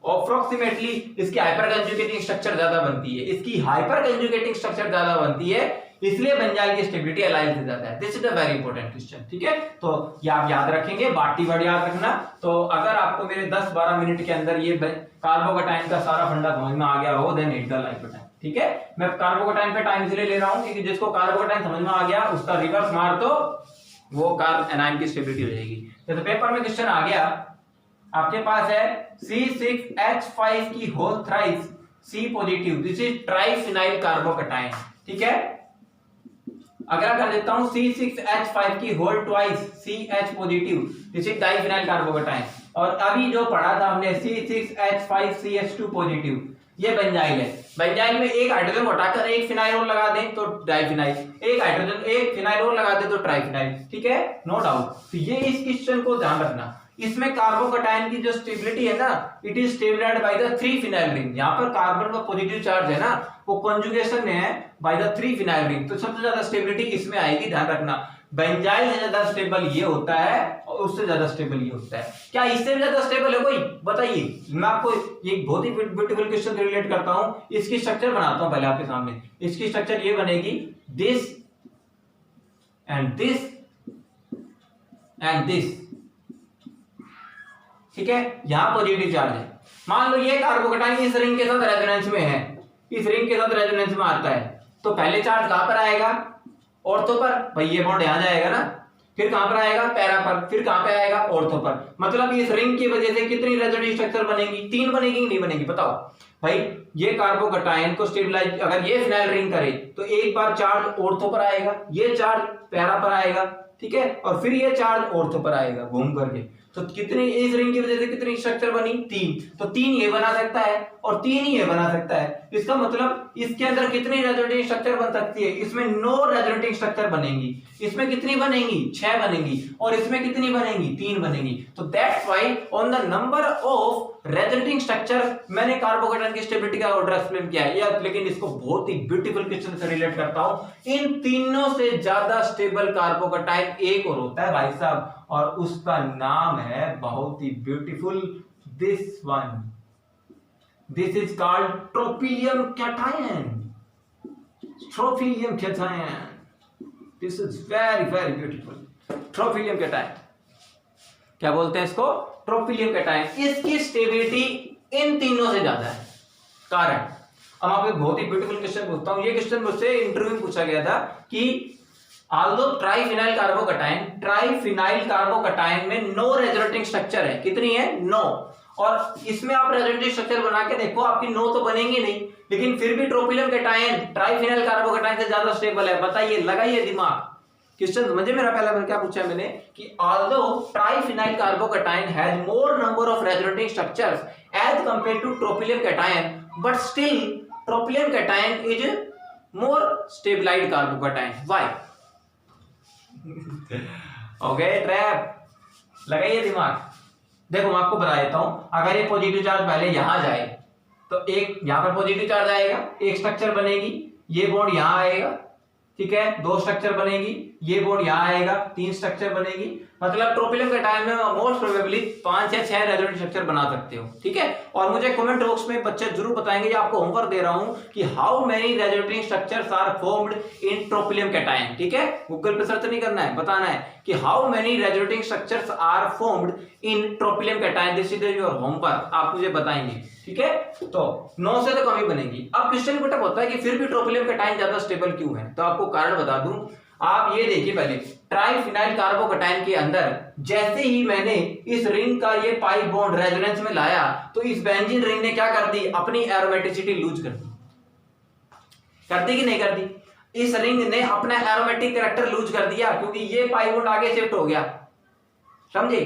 अप्रोक्सीमेटली इसकी हाइपर कंजुगेटिंग स्ट्रक्चर ज्यादा बनती है, इसकी हाइपर कंजुगेटिंग स्ट्रक्चर ज्यादा बनती है, इसलिए बेंजाइल की स्टेबिलिटी अलाइल से ज्यादा है। This is a very important question, ठीक है। तो ये आप याद रखेंगे, बाटी वर्ड याद रखना। तो अगर आपको मेरे 10-12 मिनट के अंदर ये कार्बोकैटायन का सारा फंडा समझ में आ गया हो, then hit the like button, ठीक है। मैं कार्बोकैटायन पे टाइम इसलिए ले रहा हूं क्योंकि जिसको कार्बोकैटायन समझ में आ गया उसका रिवर्स मार तो वो कार्ब एनायन की स्टेबिलिटी हो जाएगी। जैसे पेपर में क्वेश्चन आ गया, आपके पास है C6H5 की whole thrice C positive, this is triphenyl carbocation, ठीक है। अगला कर देता हूं C6H5 की whole twice CH positive, this is diphenyl carbocation. और अभी जो पढ़ा था हमने C6H5CH2 पॉजिटिव, ये बेंजाइल है। बेंजाइल में एक हाइड्रोजन हटाकर एक फिनाइल और लगा दें तो डाइफिनाइल, एक हाइड्रोजन एक फिनाइल और लगा दें तो ट्राइफिनाइल, ठीक है, नो डाउट। तो ये इस क्वेश्चन को ध्यान रखना, इसमें कार्बोकैटायन की जो स्टेबिलिटी है ना, it is stabilised by the 3 phenyl ring. यहाँ पर कार्बन का पॉजिटिव चार्ज है ना, वो कॉन्जुगेशन में है बाय द 3 फिनाइल रिंग, तो सबसे ज्यादा स्टेबिलिटी इसमें आएगी, ध्यान रखना। बेंजाइल से ज्यादा स्टेबल ये होता है और उससे ज्यादा स्टेबल ये होता है। क्या इससे भी ज्यादा स्टेबल है कोई, बताइए। मैं आपको ये बहुत ही ब्यूटीफुल क्वेश्चन रिलेट करता हूं, इसकी स्ट्रक्चर बनाता हूं पहले आपके सामने। इसकी स्ट्रक्चर ये बनेगी, this and this and this, ठीक है। यहां पॉजिटिव चार्ज है। मान लो ये कार्बोकैटायन इस रिंग के साथ रेजोनेंस में है, इस रिंग के साथ रेजोनेंस में आता है, तो पहले चार्ज कहां पर आएगा, ऑर्थो पर, भाई ये बॉन्ड यहां जाएगा ना, फिर कहां पर आएगा, पैरा पर, फिर कहां पे आएगा, ऑर्थो पर। मतलब इस रिंग की वजह से कितनी रेजोनेंस स्ट्रक्चर बनेगी, 3 बनेगी कि नहीं बनेगी, बताओ भाई। ये कार्बोकैटायन को स्टेबलाइज, अगर ये फिनाइल रिंग करे तो एक बार चार्ज ऑर्थो पर आएगा, ये चार्ज पैरा पर आएगा, ठीक है, और फिर ये चार्ज ऑर्थो पर आएगा घूम करके। तो कितनी, इस रिंग की वजह से कितनी स्ट्रक्चर बनी, 3। तो 3 ये बना सकता है और 3 ही ये बना सकता है। इसका मतलब इसके अंदर कितनी रेजोनेटिंग स्ट्रक्चर बन सकती है, इसमें 9 रेजोनेटिंग स्ट्रक्चर बनेंगी। इसमें कितनी बनेंगी, 6 बनेंगी, और इसमें कितनी बनेंगी, 3 बनेंगी। तो that's why on the number of resonating structure मैंने कार्बोकैटायन की स्टेबिलिटी का ऑर्डर एक्सप्लेन किया है यार। लेकिन इसको बहुत ही ब्यूटीफुल क्वेश्चन से रिलेट करता हूं। इन तीनों से ज्यादा स्टेबल कार्बोकैटायन एक और होता है भाई साहब, और उसका नाम है बहुत ही beautiful, this one, this is called tropylium cation. Tropylium cation, this is very very beautiful. Tropylium cation क्या बोलते हैं इसको, ट्रोपिलियम कैटायन। इसकी स्टेबिलिटी इन तीनों से ज्यादा है। कारण, अब आपको एक बहुत ही ब्यूटीफुल क्वेश्चन पूछता हूं। ये क्वेश्चन मुझसे इंटरव्यू में पूछा गया था कि ऑल्दो ट्राइफिनाइल कार्बोकैटायन में 9 रेजोनेटिंग स्ट्रक्चर है, कितनी है, 9। और इसमें आप रेजोनेटिंग स्ट्रक्चर बना के देखो, आपकी 9 तो बनेंगी नहीं, लेकिन फिर भी ट्रोपिलियम कैटायन ट्राइफिनाइल कार्बोकैटायन से ज्यादा स्टेबल है। बताइए, लगाइए दिमाग। क्वेश्चन समझे मेरा, पहला क्या पूछा है मैंने कि although triphenyl carbocation has more number of resonating structures as compared to tropylium cation, but still tropylium cation is more stabilized carbocation. Why? Okay, trap, लगाइए दिमाग। देखो मैं आपको बता देता हूं, अगर ये पॉजिटिव चार्ज पहले यहां जाए तो एक यहां पर पॉजिटिव चार्ज आएगा, एक स्ट्रक्चर बनेगी, ये बॉन्ड यहां आएगा, ठीक है, 2 स्ट्रक्चर बनेगी, ये बॉन्ड यहां आएगा, 3 स्ट्रक्चर बनेगी। मतलब ट्रोपिलियम कैटायन में मोस्ट प्रोबेबली 5 या 6 रेजोनेटिंग स्ट्रक्चर बना सकते हो, ठीक है। और मुझे कमेंट बॉक्स में बच्चे जरूर बताएंगे, ये आपको होमवर्क दे रहा हूं कि how many resonating structures are formed in tropylium cation, ठीक है। गूगल पे सर्च नहीं करना है, बताना है कि how many resonating structures are formed in tropylium cation, this is your homework, आप मुझे बताएंगे, ठीक है। तो 9 से तो कम ही बनेगी। अब क्वेश्चन पुटअप होता है कि फिर भी ट्रोपिलियम कैटायन ज्यादा स्टेबल क्यों है, तो आपको कारण बता दूं। आप ये देखिए, पहले ट्राइफिनाइल कार्बोकैटायन के अंदर जैसे ही मैंने इस रिंग का ये पाई बॉन्ड रेजोनेंस में लाया, तो इस बेंजीन रिंग ने क्या कर दी, अपनी एरोमेटिसिटी लूज कर दी। कर दी कि नहीं कर दी? इस रिंग ने अपना एरोमेटिक कैरेक्टर लूज कर दिया, क्योंकि ये पाई बॉन्ड आगे शिफ्ट हो गया। समझे?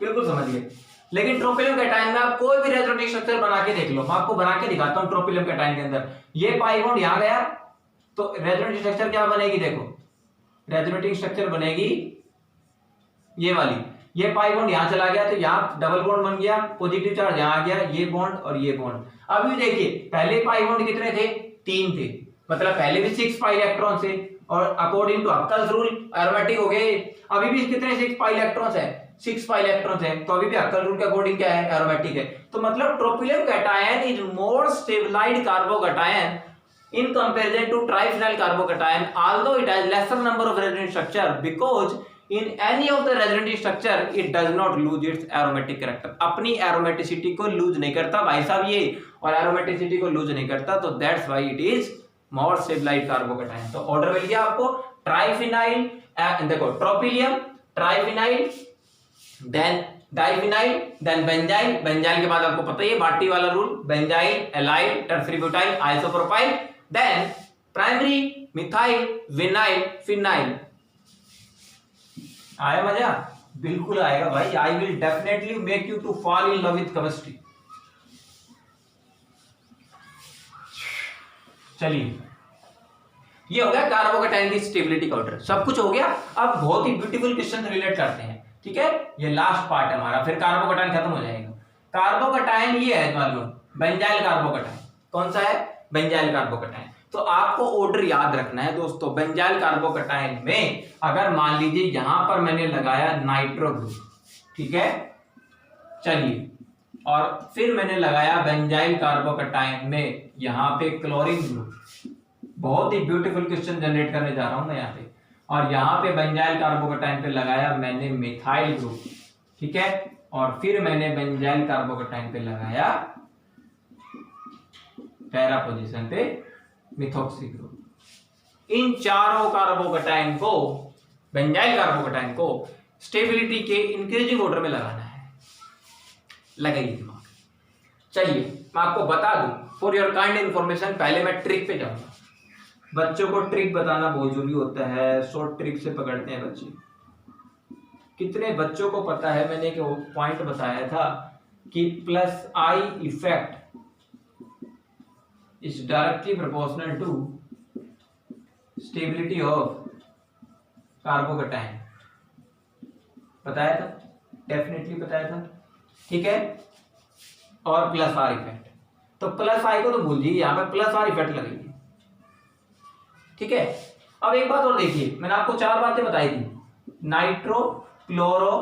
बिल्कुल समझ गए। लेकिन ट्रोपिलियम कैटायन में आप कोई भी रेजोनेटिंग स्ट्रक्चर बना के देख लो, मैं आपको बना के दिखाता हूं। ट्रोपिलियम कैटायन के अंदर ये पाई बॉन्ड यहां गया, तो रेजोनेटिंग स्ट्रक्चर क्या बनेगी, देखो रेजोनेटिंग स्ट्रक्चर बनेगी ये वाली। ये पाई बॉन्ड यहां चला गया, तो यहां डबल बॉन्ड बन गया, पॉजिटिव चार्ज यहां आ गया, ये बॉन्ड और ये बॉन्ड। अभी देखिए, पहले पाई बॉन्ड कितने थे, 3 थे, मतलब पहले भी 6 पाई इलेक्ट्रॉन थे, और according to Huckel's rule aromatic हो गए। अभी भी कितने 6 पाई इलेक्ट्रॉन्स है, 6 पाई इलेक्ट्रॉन्स है, तो अभी भी हक्कल रूल के अकॉर्डिंग क्या है, एरोमेटिक है। तो मतलब tropylium cation is more stabilized carbocation in comparison to triphenyl carbokation, although it has lesser number of resonance structure, because in any of the resonance structure it does not lose its aromatic character। अपनी aromaticity को lose नहीं करता भाई साहब ये, और aromaticity को lose नहीं करता, तो that's why it is more stabilized carbocation। तो ऑर्डर मिल गया आपको, ट्राइफिनाइल, देखो tropylium, triphenyl, then diphenyl, then benzyl. Benzyl के बाद आपको पता ही है बाटी वाला rule, benzyl, allyl, tertiary butyl, isopropyl, then primary, methyl, vinyl, phenyl. आया मजा? बिल्कुल आएगा भाई। I will definitely make you to fall in love with chemistry. चलिए, ये हो गया कार्बोकैटायन की स्टेबिलिटी का ऑर्डर, सब कुछ हो गया। अब बहुत ही ब्यूटीफुल क्वेश्चन रिलेट करते हैं। ठीक है, ये लास्ट पार्ट है हमारा, फिर कार्बोकटायन खत्म हो जाएगा। कार्बोकटायन ये है मालूम, बेंजाइल कार्बोकटायन। कौन सा है? Benzyl carbocation. तो आपको ऑर्डर याद रखना है दोस्तों, बेंजाइल कार्बोकटायन में अगर मान लीजिए यहां पर मैंने लगाया नाइट्रो ग्रुप, ठीक है, चलिए, और फिर मैंने लगाया बेंजाइल कार्बोकटायन में यहां पे क्लोरीन ग्रुप, बहुत ही ब्यूटीफुल क्वेश्चन जनरेट करने जा रहा हूं मैं यहाँ पे, और यहां पे बेंजाइल कार्बोकटायन पे लगाया मैंने मिथाइल ग्रुप, ठीक है, और फिर मैंने बेंजाइल कार्बोकटायन पे लगाया पैरा पोजीशन पे मिथॉक्सी ग्रुप। इन चारों कार्बोकटायन को, बेंजाइल कार्बोकटायन को स्टेबिलिटी के इंक्रीजिंग ऑर्डर में लगाना है। लगाइए दिमाग। चलिए मैं आपको बता दूं, फॉर योर काइंड इंफॉर्मेशन, पहले मैं ट्रिक पे जाऊंगा। बच्चों को ट्रिक बताना बहुत जरूरी होता है, शॉर्ट ट्रिक से पकड़ते हैं बच्चे। कितने बच्चों को पता है, मैंने एक पॉइंट बताया था कि plus I effect is directly proportional to stability of carbocation. बताया था, डेफिनेटली बताया था, ठीक है, और प्लस आर इफेक्ट। तो प्लस आई को तो भूल जाइए, यहां पे प्लस आर इफेक्ट लगेगी, ठीक है। अब एक बात और देखिए, मैंने आपको 4 बातें बताई थी, नाइट्रो, क्लोरो,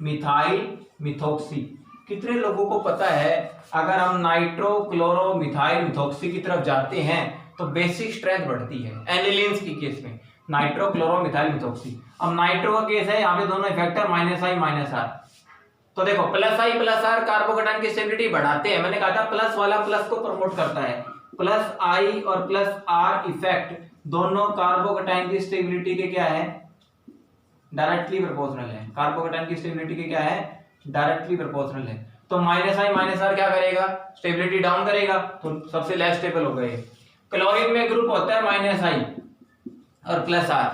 मिथाइल, मिथॉक्सी। कितने लोगों को पता है अगर हम नाइट्रो, क्लोरो, मिथाइल, मिथॉक्सी की तरफ जाते हैं तो बेसिक स्ट्रेंथ बढ़ती है एनिलीन्स की केस में, नाइट्रो, क्लोरो, मिथाइल, मिथॉक्सी। अब नाइट्रो का केस है, यहाँ पे दोनों इफेक्ट है माइनस आई माइनस आर। तो देखो plus I plus R carbocation की स्टेबिलिटी बढ़ाते हैं, मैंने कहा था प्लस वाला प्लस को प्रमोट करता है। प्लस आई और प्लस आर इफेक्ट दोनों कार्बोकटायन की स्टेबिलिटी के क्या है? डायरेक्टली प्रोपोर्शनल है। कार्बोकटायन की स्टेबिलिटी के क्या है? डायरेक्टली प्रोपोर्शनल है। तो माइनस आई माइनस आर क्या करेगा? स्टेबिलिटी डाउन करेगा, तो सबसे लेस स्टेबल हो गए। क्लोरीन में ग्रुप होता है माइनस आई और प्लस आर,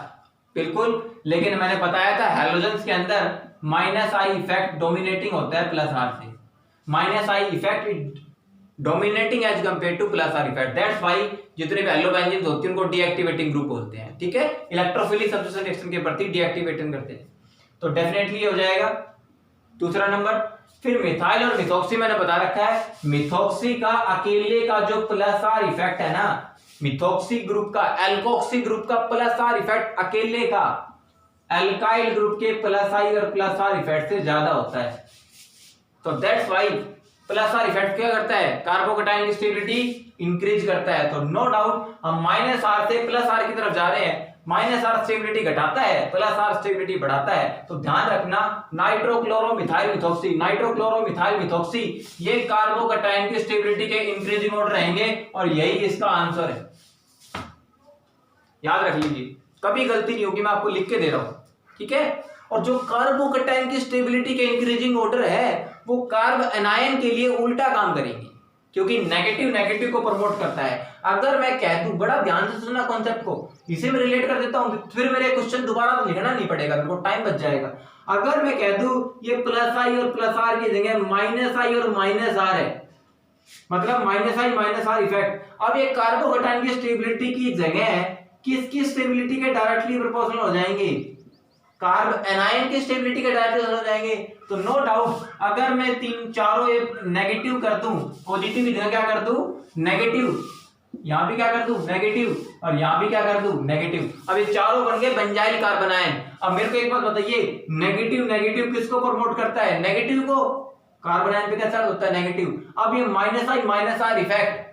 बिल्कुल, लेकिन मैंने बताया था हैलोजेंस के अंदर माइनस आई इफेक्ट डोमिनेटिंग होता है प्लस आर से। Minus I effect dominating as compare to plus R effect, that's why जितने भी हैलोबेंजीन्स होती हैं उनको डीएक्टिवेटिंग ग्रुप बोलते हैं, ठीक है, इलेक्ट्रोफिलिक सब्स्टिट्यूशन रिएक्शन के प्रति डीएक्टिवेटिंग करते हैं। तो डेफिनेटली हो जाएगा दूसरा नंबर। फिर मिथाइल और मिथॉक्सी मैंने बता रखा है, मिथॉक्सी का अकेले का जो प्लस आर इफेक्ट है ना, मिथॉक्सी ग्रुप का, एल्कोक्सी ग्रुप का प्लस आर इफेक्ट अकेले का एल्काइल ग्रुप के प्लस आई और प्लस आर इफेक्ट से ज्यादा होता है। तो that's why plus R effect क्या करता है? कार्बोकटायन की स्टेबिलिटी इंक्रीज करता है। तो नो डाउट हम माइनस आर से प्लस आर की तरफ जा रहे हैं, माइनस आर स्टेबिलिटी घटाता है, प्लस आर स्टेबिलिटी बढ़ाता है। तो ध्यान रखना, नाइट्रोक्लोरो मिथाइल मिथॉक्सी, नाइट्रोक्लोरो मिथाइल मिथॉक्सी ये कार्बोकटायन की स्टेबिलिटी के इंक्रीजिंग ऑर्डर रहेंगे और यही इसका आंसर है। याद रख लीजिए, कभी गलती नहीं होगी, मैं आपको लिख के दे रहा हूं, ठीक है। और जो कार्बोकटायन की स्टेबिलिटी के इंक्रीजिंग ऑर्डर है वो कार्ब एनायन के लिए उल्टा काम करेंगे, क्योंकि नेगेटिव नेगेटिव को प्रमोट करता है। अगर मैं कह दूं, बड़ा ध्यान से सुनना कॉन्सेप्ट को, इसे मैं रिलेट कर देता हूं, फिर मेरे क्वेश्चन दोबारा तो लिखना नहीं पड़ेगा, मेरे को टाइम बच जाएगा। अगर मैं कह दूं ये प्लस आई और प्लस आर की जगह माइनस आई और माइनस आर है, मतलब minus I minus are effect, अब ये कार्बोकटायन की स्टेबिलिटी की जगह किसकी स्टेबिलिटी के डायरेक्टली प्रोपोर्शनल हो जाएंगे? कार्ब एनायन की स्टेबिलिटी के डायरेक्टली हो जाएंगे। तो नो डाउट अगर मैं तीन चारों नेगेटिव कर दूं, पॉजिटिव की जगह क्या कर दूं? नेगेटिव, यहां भी क्या कर दूं? नेगेटिव, और यहां भी क्या कर दूं? नेगेटिव। अब ये चारों बन गए बेंजाइल कार्बन आयन। अब मेरे को एक बात बताइए, नेगेटिव नेगेटिव किसको प्रमोट करता है? नेगेटिव को। कार्बन आयन पे कैसा होता है? नेगेटिव। अब ये minus I minus are effect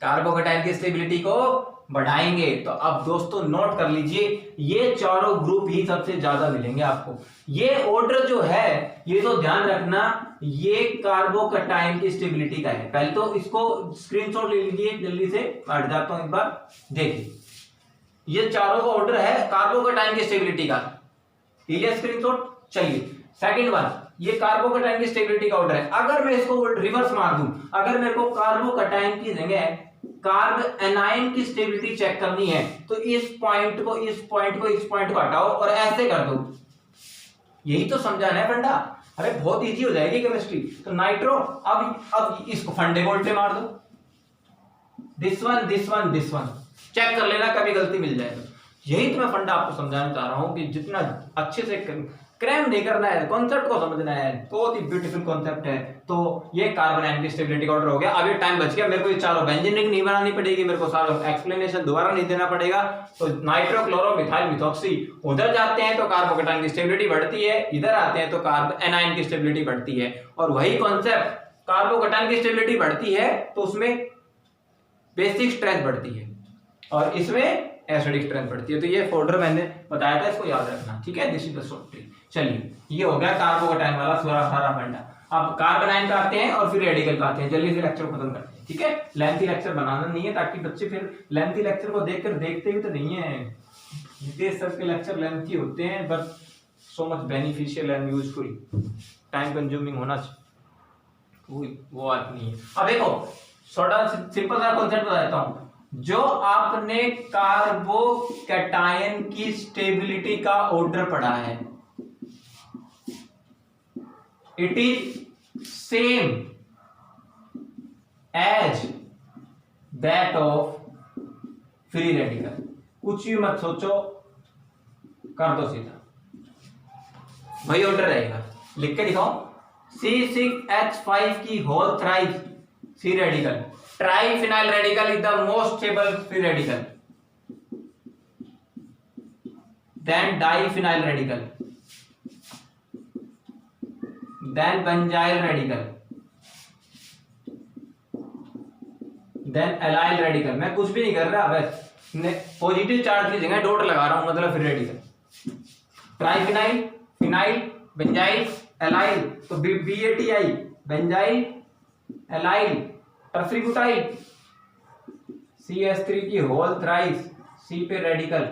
carbocation की स्टेबिलिटी को बढ़ाएंगे। तो अब दोस्तों नोट कर लीजिए, ये चारों ग्रुप ही सबसे ज्यादा मिलेंगे आपको। ये ऑर्डर जो है, ये तो ध्यान रखना, ये कार्बोकटायन की स्टेबिलिटी का है। पहले तो इसको स्क्रीनशॉट ले लीजिए, जल्दी से हट जाता हूं एक बार, देखिए ये चारों का ऑर्डर है कार्बोकटायन की स्टेबिलिटी का, ये स्क्रीनशॉट। चलिए सेकंड वन, ये कार्बोकटायन की स्टेबिलिटी का ऑर्डर है। अगर मैं इसको रिवर्स मार दूं, अगर मेरे को कार्बोकटायन की जगह कार्ब एनायन की स्टेबिलिटी चेक करनी है, तो इस पॉइंट को इस पॉइंट को इस पॉइंट को हटाओ और ऐसे कर दो। यही तो समझाना है फंडा। अरे बहुत इजी हो जाएगी केमिस्ट्री। तो नाइट्रो, अब इसको फंडे बोल्ट पे मार दो, this one this one this one, check कर लेना कभी गलती मिल जाएगा। यही तो मैं फंडा आपको समझाना चाह रहा हूं कि जितना अच्छे से क्रैम नहीं करना है, कॉन्सेप्ट को समझना है, बहुत ही ब्यूटीफुल कॉन्सेप्ट है। तो ये कार्बन आयन की स्टेबिलिटी का ऑर्डर हो गया। अब ये टाइम बच गया, मेरे को ये चारों बेंजीन रिंग नहीं बनानी पड़ेगी, मेरे को सारा एक्सप्लेनेशन दोबारा नहीं देना पड़ेगा। तो नाइट्रो क्लोरो मिथाइल मिथॉक्सी उधर जाते हैं तो कार्बोकेटाइन की स्टेबिलिटी बढ़ती है, इधर आते हैं तो कार्बन एनायन की स्टेबिलिटी बढ़ती है। और वही कॉन्सेप्ट, कार्बोकेटाइन की स्टेबिलिटी बढ़ती है तो उसमें बेसिक स्ट्रेंथ बढ़ती है और इसमें एसिडिक स्ट्रेंथ बढ़ती है। तो ये फोल्डर मैंने बताया था, इसको याद रखना, ठीक है। This is the short trick. चलिए ये हो गया कार्बोकेटाइन वाला सारा फंडा। अब कार्बन आयन पे आते हैं और फिर रेडिकल पे आते हैं। जल्दी से लेक्चर खत्म करते हैं, ठीक है। लेंथी लेक्चर बनाना नहीं है ताकि बच्चे फिर लेंथी लेक्चर को देखकर देखते भी तो नहीं है। नितेश सर के लेक्चर लेंथी होते हैं but so much beneficial and useful, time consuming होना चाहिए, वो बात नहीं है। अब देखो थोड़ा सिंपल सा कॉन्सेप्ट बता देता हूं। जो आपने कार्बोकैटायन की स्टेबिलिटी का ऑर्डर पढ़ा है, it is same as that of free radical. कुछ भी मत सोचो, कर दो सीधा, वही ऑर्डर रहेगा। लिख के दिखाओ, C6H5 की whole thrice free radical, triphenyl radical is the most stable free radical, then diphenyl radical, then benzyl radical, then allyl radical. मैं कुछ भी नहीं कर रहा, बस पॉजिटिव चार्ज की जगह डॉट लगा रहा हूं, मतलब free radical. Triphenyl, phenyl, benzyl, allyl, तो BATI, benzyl, allyl, tertiary butyl, CH3 की होल थ्राइस, C पे रेडिकल।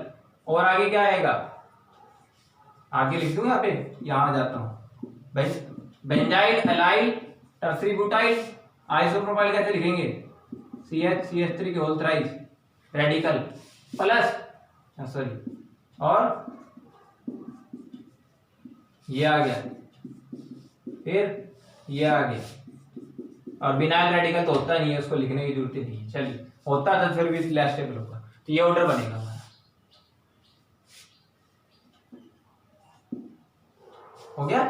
और आगे क्या आएगा, आगे लिख दूं यहाँ पे, यहां जाता हूं। Benzyl, allyl, tertiary butyl, isopropyl कैसे लिखेंगे, CH3 की whole thrice, radical plus sorry, और ये आ गया, फिर ये आ गया। और बिनाइल रेडिकल तो होता नहीं है, उसको लिखने की जरूरत नहीं है। चलिए, होता तो फिर भी लेस स्टेबल होगा। तो ये ऑर्डर बनेगा हमारा, हो गया।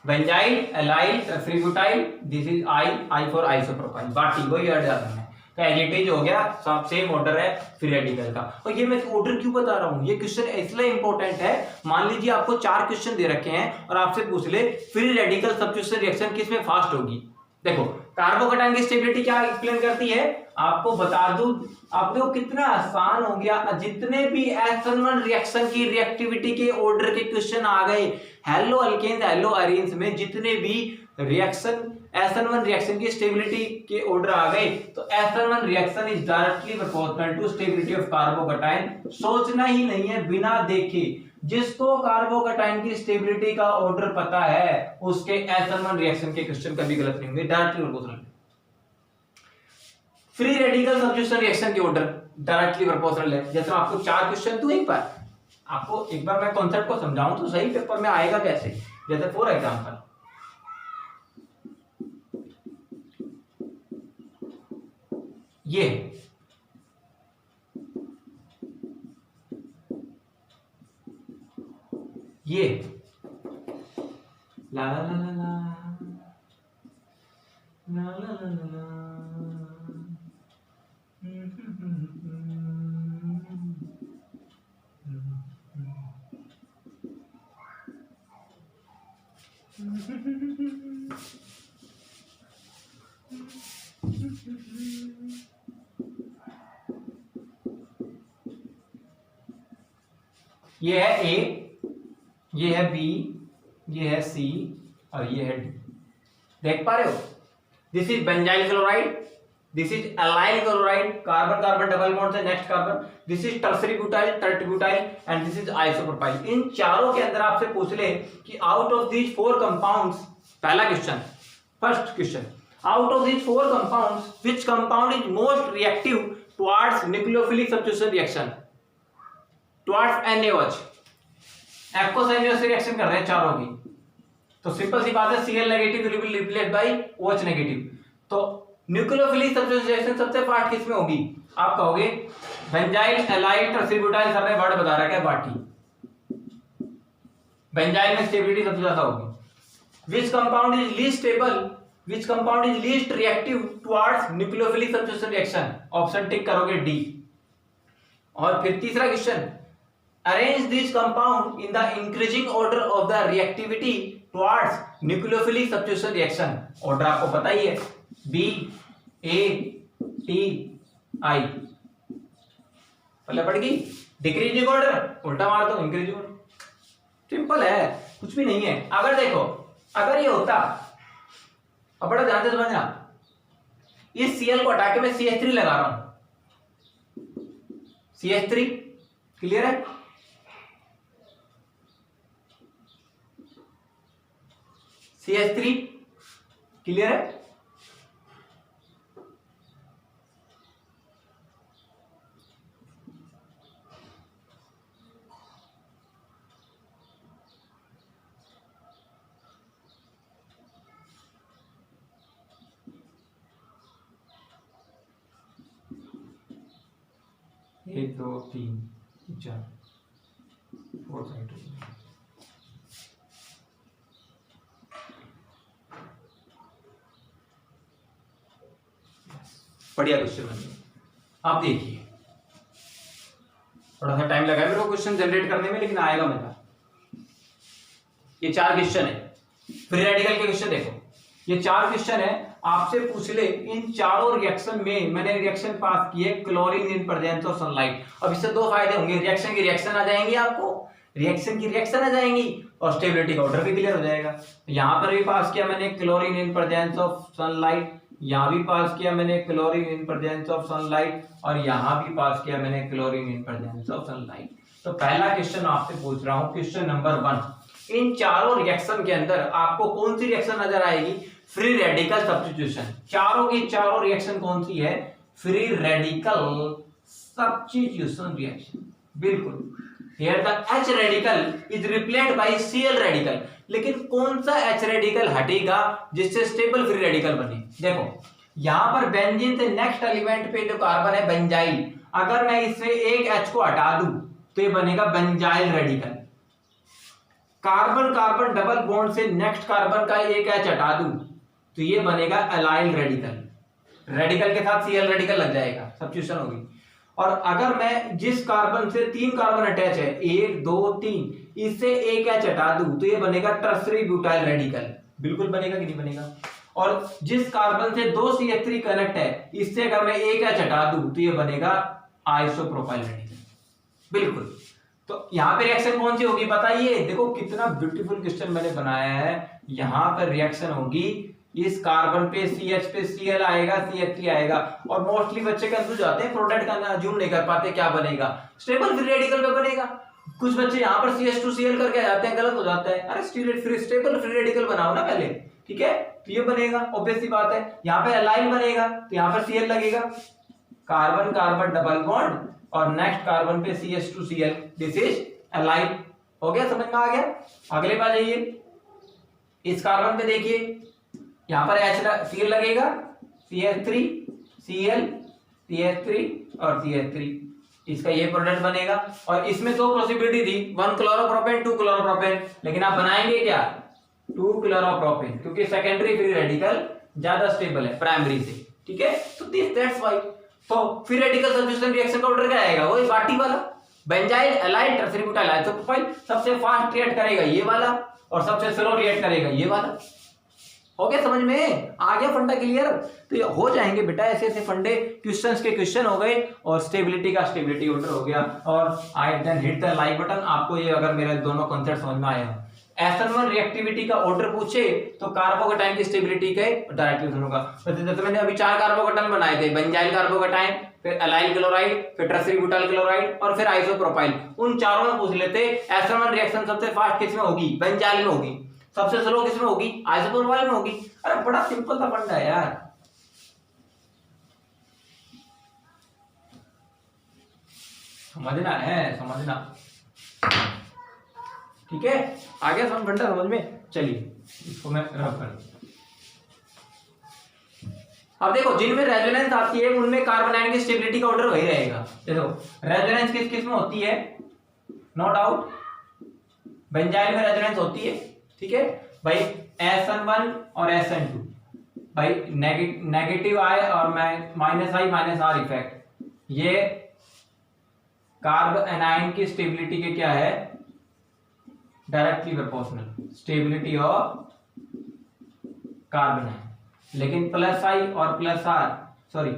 Benzyl, allyl, tertiary butyl, this is I for isopropyl, बाकी वही ऐड जाता है। तो एजिटेज हो गया, सब सेम ऑर्डर है फ्री रेडिकल का। और ये मैं ऑर्डर क्यों बता रहा हूं, ये क्वेश्चन इसलिए इंपॉर्टेंट है। मान लीजिए आपको 4 क्वेश्चन दे रखे हैं और आपसे पूछ ले फ्री रेडिकल सब्स्टिट्यूशन रिएक्शन किसमें फास्ट होगी। देखो कार्बोकेटाइन की स्टेबिलिटी क्या एक्सप्लेन करती है, आपको बता दूं, आप देखो कितना आसान हो गया। जितने भी SN1 रिएक्शन की रिएक्टिविटी के ऑर्डर के क्वेश्चन आ गए, हेलो अल्केन्स, हेलो अरेन्स में जितने भी रिएक्शन SN1 रिएक्शन की स्टेबिलिटी के ऑर्डर आ गए, तो SN1 reaction is directly proportional to stability of carbocation. सोचना ही नहीं है बिना देखे, जिसको कार्बोकेटाइन की स्टेबिलिटी का ऑर्डर पता है उसके SN1 रिएक्शन के क्वेश्चन कभी गलत नहीं होंगे, directly proportional. Free radical substitution reaction के ऑर्डर डायरेक्टली प्रोपोर्शनल है। जैसे मैं आपको 4 क्वेश्चन दूं, एक बार मैं कॉन्सेप्ट को समझाऊं तो सही पेपर में आएगा कैसे। जैसे फॉर एग्जांपल ये ला ला ला ला ला ला ला ला ला, ये है A, ये है B, ये है C और ये है D। देख पा रहे हो, this is benzyl chloride, this is allyl chloride, carbon carbon double bond से next carbon, this is tertiary butyl, tert butyl and this is isopropyl. इन चारों के अंदर आपसे पूछ ले कि आउट ऑफ दीज 4 कंपाउंड्स, पहला question, first question, out of these 4 compounds which compound is most reactive towards nucleophilic substitution reaction, towards NaOH। Aqueous NaOH से रिएक्शन कर रहे हैं चारों की, तो सिंपल सी बात है Cl negative will be replaced by OH negative. तो न्यूक्लियोफिलिक सब्स्टिट्यूशन रिएक्शन सबसे फास्ट किसमें होगी, आप कहोगे benzyl allied tertiary butyl, sir ने वर्ड बता रखा है बाटी। बेंजाइल में स्टेबिलिटी सबसे ज्यादा होगी। Which compound is least stable, which compound is least reactive towards nucleophilic substitution reaction, option tick करोगे डी। और फिर तीसरा question, arrange this compound in the increasing order of the reactivity towards nucleophilic substitution reaction. Order आपको पता ही है, B A T I. पहले पड़ गई डिक्रीजिंग ऑर्डर, उल्टा मार दो इंक्रीजिंग ऑर्डर, सिंपल है, कुछ भी नहीं है। अगर देखो, अगर ये होता, अब बड़ा ध्यान से समझना, इस Cl को हटा के मैं CH3 लगा रहा हूं, CH3 क्लियर है, CH3 क्लियर है। एक दो तीन चार, फोर साइड, बढ़िया क्वेश्चन बन गया। आप देखिए, थोड़ा सा टाइम लगा है मेरे को क्वेश्चन जनरेट करने में, लेकिन आएगा मजा। ये 4 क्वेश्चन है, फ्री रेडिकल के क्वेश्चन देखो, ये 4 क्वेश्चन है, आपसे पूछ ले इन चारों रिएक्शन में मैंने रिएक्शन पास की है chlorine in presence of sunlight. अब इससे 2 फायदे होंगे, रिएक्शन की रिएक्शन आ जाएंगी, आपको रिएक्शन की रिएक्शन आ जाएंगी, और स्टेबिलिटी का ऑर्डर भी क्लियर हो जाएगा। यहां पर भी पास किया मैंने chlorine in presence of sunlight, यहां भी पास किया मैंने chlorine in presence of sunlight, और यहां भी पास किया मैंने chlorine in presence of sunlight. तो पहला क्वेश्चन आपसे पूछ रहा हूं, क्वेश्चन नंबर 1, इन चारों रिएक्शन के अंदर आपको कौन सी रिएक्शन नजर आएगी? Free radical substitution. चारों की चारों रिएक्शन कौन सी है? फ्री रेडिकल सब्स्टिट्यूशन रिएक्शन, बिल्कुल। Here the H radical is replaced by Cl radical. लेकिन कौन सा H रेडिकल हटेगा जिससे स्टेबल फ्री रेडिकल बने? देखो, यहां पर बेंजीन से नेक्स्ट एलिमेंट पे जो कार्बन है बेंजाइल, अगर मैं इससे एक H को हटा दूं तो ये बनेगा benzyl radical. Carbon carbon double bond से नेक्स्ट कार्बन का एक H हटा दूं तो ये बनेगा एलाइल रेडिकल। रेडिकल के साथ Cl रेडिकल लग जाएगा, सब्स्टिट्यूशन होगी। और अगर मैं जिस कार्बन से 3 कार्बन अटैच है, 1 2 3, इससे एक H हटा दूं तो ये बनेगा टर्सरी ब्यूटाइल रेडिकल। बिल्कुल बनेगा कि नहीं बनेगा? और जिस कार्बन से 2 CH3 कनेक्ट है, इससे अगर मैं एक H हटा दूं तो ये बनेगा आइसोप्रोपाइल रेडिकल। बिल्कुल। तो यहाँ पे रिएक्शन कौन सी होगी बताइए? देखो कितना ब्यूटीफुल क्वेश्चन मैंने बनाया है। यहाँ पर रिएक्शन होगी, इस कार्बन पे CH पे Cl आएगा, CH3 आएगा, और मोस्टली बच्चे कंफ्यूज जाते हैं, प्रोडक्ट का अज्यूम नहीं कर पाते क्या बनेगा। स्टेबल फ्री रेडिकल पे बनेगा। कुछ बच्चे यहाँ पर CH2Cl करके जाते हैं, गलत हो जाता है। अरे स्टेबल फ्री रेडिकल बनाओ ना पहले, ठीक है? तो ये बनेगा, ऑब्वियस सी बात है। यहाँ पे एलाइल बनेगा तो यहाँ पर Cl लगेगा, कार्बन कार्बन डबल बॉन्ड, और नेक्स्ट कार्बन पे CH2Cl, दिस इज एलाइल। हो गया, समझ में आ गया? अगले बार जाइए, इस कार्बन पे देखिए, यहां पर Cl लगेगा, CH3 Cl CH3 और CH3, इसका ये प्रोडक्ट बनेगा। और इसमें 2 पॉसिबिलिटी थी, 1 क्लोरोप्रोपेन 2 क्लोरोप्रोपेन, लेकिन आप बनाएंगे क्या? 2 क्लोरोप्रोपेन, क्योंकि सेकेंडरी फ्री रेडिकल ज्यादा स्टेबल है प्राइमरी से, ठीक है? तो दैट्स व्हाई। तो फ्री रेडिकल सब्स्टिट्यूशन रिएक्शन का ऑर्डर क्या आएगा? वही बाटी वाला, benzyl allyl tertiary butyl isopropyl. सबसे फास्ट रिएक्ट करेगा ये वाला, और सबसे स्लो रिएक्ट करेगा ये वाला। हो गया समझ में? आ गया फंडा क्लियर? तो ये हो जाएंगे बेटा, ऐसे ऐसे फंडे, क्वेश्चंस के क्वेश्चन हो गए, और स्टेबिलिटी का स्टेबिलिटी ऑर्डर हो गया। और I then hit the like button. आपको ये अगर मेरे दोनों कॉन्सेप्ट समझ में आए हो, SN1 रिएक्टिविटी का ऑर्डर पूछे तो कार्बोकेटाइन की स्टेबिलिटी के डायरेक्टली सुनूंगा। जैसे मैंने अभी 4 कार्बोकेटाइन बनाए थे, बेंजाइल कार्बोकेटाइन, फिर एलाइल क्लोराइड, फिर टर्सरी ब्यूटाइल क्लोराइड, और फिर आइसोप्रोपाइल। उन चारों में पूछ लेते SN1 रिएक्शन सबसे फास्ट किस में होगी? बेंजाइल में होगी। सबसे स्लो किस में होगी? आइसोप्रोपाइल में होगी। अरे बड़ा सिंपल सा फंडा है यार। समझना है, समझना, ठीक है? आ गया सब फंडा समझ में? चलिए इसको मैं रब कर, अब देखो जिनमें रेजोनेंस आती है उनमें कार्बन आयन की स्टेबिलिटी का ऑर्डर वही रहेगा। देखो रेजोनेंस किस किस में होती है, नो डाउट बेंजाइल में रेजोनेंस होती है, ठीक है भाई, SN1 और SN2 भाई नेगेटिव आई और minus I minus are effect, ये कार्ब एनाइन की स्टेबिलिटी के क्या है, directly proportional stability of carbon है। लेकिन प्लस आई और प्लस आर सॉरी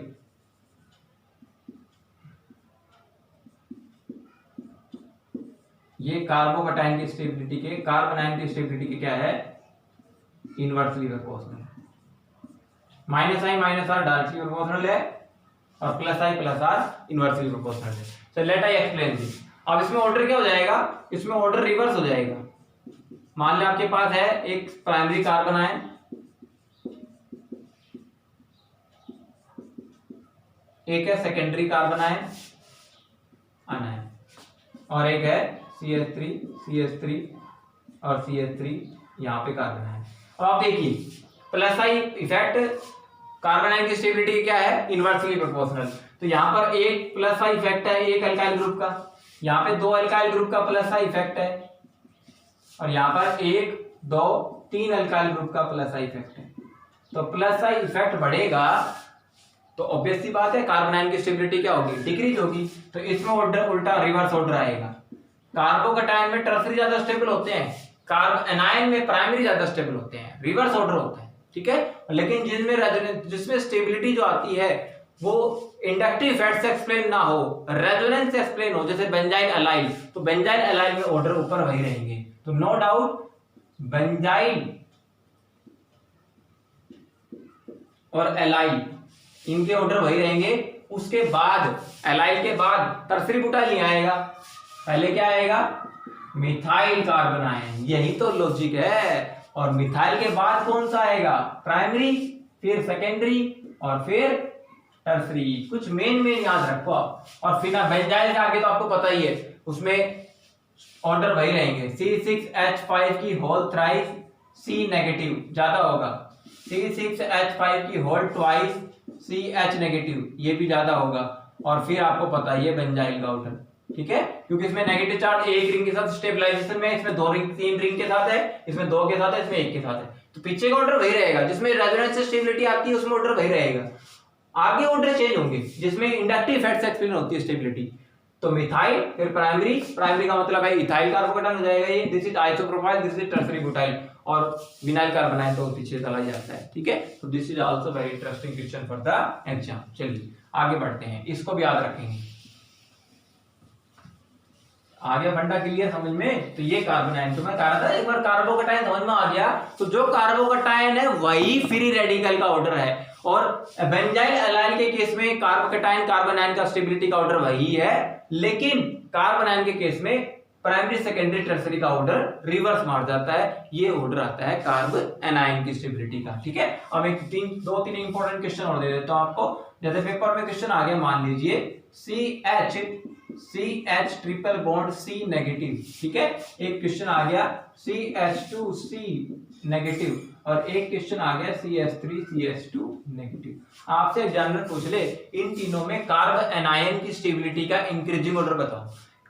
ये कार्बोकटाइन की स्टेबिलिटी के, कार्बन आयन की स्टेबिलिटी के क्या है, inversely proportional. Minus I minus R directly proportional है और plus I plus R inversely proportional है। So let I explain this. अब इसमें ऑर्डर क्या हो जाएगा, इसमें ऑर्डर रिवर्स हो जाएगा। मान लिया आपके पास है एक प्राइमरी कार्बन आयन, एक है सेकेंडरी कार्बन आयन अनायन, और एक है CH3 और CH3 यहाँ पे कार्बन आयन। अब आप देखिए plus I effect carbon ion की स्टेबिलिटी क्या है, इनवर्सली प्रोपोर्शनल। तो यहाँ पर एक प्लस आई इफेक्ट है एक अल्काइल ग्रुप का, यहाँ पे दो अल्काइल ग्रुप का प्लस आई इफेक्ट है, और यहाँ पर 1 2 3 अल्काइल ग्रुप का प्लस आई इफेक्ट है। तो प्लस आई इफेक्ट बढ़ेगा तो ऑब्वियस सी बात है कार्बन आयन की स्टेबिलिटी क्या होगी, डिक्रीज होगी। तो इसमें ऑर्डर उल्टा रिवर्स ऑर्डर आएगा। कार्बोकटाइन में टर्सरी ज्यादा स्टेबल होते हैं, कार्ब एनायन में प्राइमरी ज्यादा स्टेबल होते हैं, रिवर्स ऑर्डर होता है, ठीक है। लेकिन जिसमें स्टेबिलिटी जो आती है वो इंडक्टिव इफेक्ट से एक्सप्लेन ना हो, रेजोनेंस से एक्सप्लेन हो, जैसे बेंजाइल अलाइल, तो बेंजाइल अलाइल में ऑर्डर ऊपर वही रहेंगे। तो नो डाउट बेंजाइल और एलाइल इनके ऑर्डर वही रहेंगे। उसके बाद एलाइल के बाद टर्सरी बुटाइल नहीं आएगा, पहले क्या आएगा, मिथाइल कार्बन आयन, यही तो लॉजिक है। और मिथाइल के बाद कौन सा आएगा, प्राइमरी, फिर सेकेंडरी और फिर टर्सरी। कुछ मेन याद रखो आप। और फिर बेंजाइल के आगे तो आपको पता ही है उसमें ऑर्डर वही रहेंगे, C6H5 की होल थ्राइस C नेगेटिव ज्यादा होगा, C6H5 की होल ट्वाइस CH नेगेटिव ये भी ज्यादा होगा। और फिर आपको पता ही है बेंजाइल का ऑर्डर, ठीक है, क्योंकि इसमें नेगेटिव चार्ज एक रिंग के साथ स्टेबलाइजेशन में, इसमें 2 रिंग 3 रिंग के साथ है, इसमें 2 के साथ है, इसमें 1 के साथ है। तो पीछे का ऑर्डर वही रहेगा, जिसमें रेजोनेंस से स्टेबिलिटी आती है उसमें ऑर्डर वही रहेगा। आगे ऑर्डर चेंज होंगे जिसमें इंडक्टिव इफेक्ट से एक्सप्लेन होती है स्टेबिलिटी। तो मिथाइल फिर प्राइमरी, प्राइमरी का मतलब है इथाइल कार्बोकटाइन हो जाएगा ये, this is isopropyl, this is tertiary butyl, और विनाइल कार्बन आयन तो पीछे चला जाता है, ठीक है। तो this is also very interesting question for the exam. चलिए आगे बढ़ते हैं, इसको भी याद रखेंगे। आ गया फंडा क्लियर समझ में। तो ये कार्बन आयन, तो मैं कह रहा था एक बार कार्बोकटाइन समझ में आ गया तो जो कार्बोकटाइन है वही फ्री रेडिकल का ऑर्डर है। और बेंजाइल अलाइल के केस में कार्बोकटाइन कार्बन आयन का स्टेबिलिटी का ऑर्डर वही है, लेकिन कार्बन आयन के केस में प्राइमरी सेकेंडरी टर्सरी का ऑर्डर रिवर्स मार जाता है। ये ऑर्डर आता है कार्ब एनायन की स्टेबिलिटी का, ठीक है। अब एक 2-3 इंपॉर्टेंट क्वेश्चन और दे देता हूं आपको। जैसे पेपर में क्वेश्चन आ गया, मान लीजिए CH triple bond C negative, ठीक है। एक क्वेश्चन आ गया CH2C नेगेटिव, और एक क्वेश्चन आ गया CH3CH2 नेगेटिव। आपसे एग्जामिनर पूछ ले इन तीनों में कार्ब एनायन की स्टेबिलिटी का इंक्रीजिंग ऑर्डर बताओ।